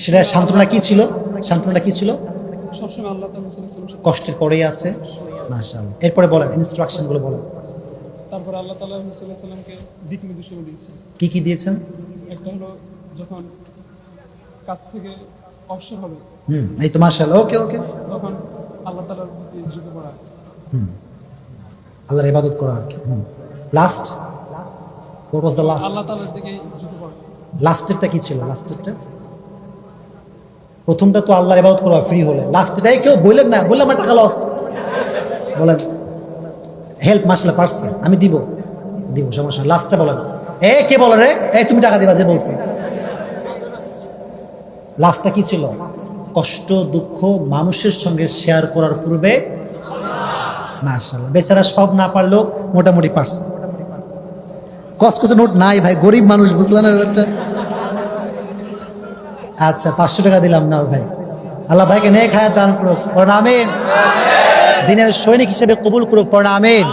সেটা সান্ত্বনা কি ছিল? সান্ত্বনাটা কি ছিল? সবসময় আল্লাহ তাআলা মুসা আলাইহিস সালামের কষ্টের পরেই আছে। মাশাআল্লাহ। এরপরে বলেন, ইনস্ট্রাকশনগুলো বলেন। তারপর আল্লাহ তাআলা মুসা আলাইহিস সালামকে দিক নির্দেশনা দিয়েছেন। কি কি দিয়েছেন? একটা হলো যখন কাজ থেকে অবসর হবে, এই তো মাশাআল্লাহ। ওকে তখন আল্লাহ তাআলার প্রতি ঝুঁকে পড়া, আল্লাহর ইবাদত করা আর কি। Last, what was the last? আল্লাহ তাআলার দিকে ঝুঁকে পড়া। লাস্টেরটা কি ছিল? লাস্টেরটা, প্রথমটা তো আল্লাহর ইবাদত করা ফ্রি হলে, লাস্টটাই কেউ বললেন না, বললাম আমার টাকা লস, বলেন হেল্প। মাশাআল্লাহ, পারছে, আমি দিব, সমস্যা। লাস্টটা বলেন। কে বলে রে? তুমি টাকা দিবা, যে বলছে। লাস্টটা কি ছিল? কষ্ট দুঃখ মানুষের সঙ্গে শেয়ার করার পূর্বে। মাশাআল্লাহ, বেচারা সব না পারলেও মোটামুটি পারছে। কসকসে নোট নাই ভাই, গরিব মানুষ, বুঝলেন না ব্যাপারটা? আচ্ছা, 500 টাকা দিলাম না ভাই। আল্লাহ ভাইকে নেক হায়াত দান করুক, পড়েন আমিন। দিনের সৈনিক হিসেবে কবুল করুক, পড়েন আমিন।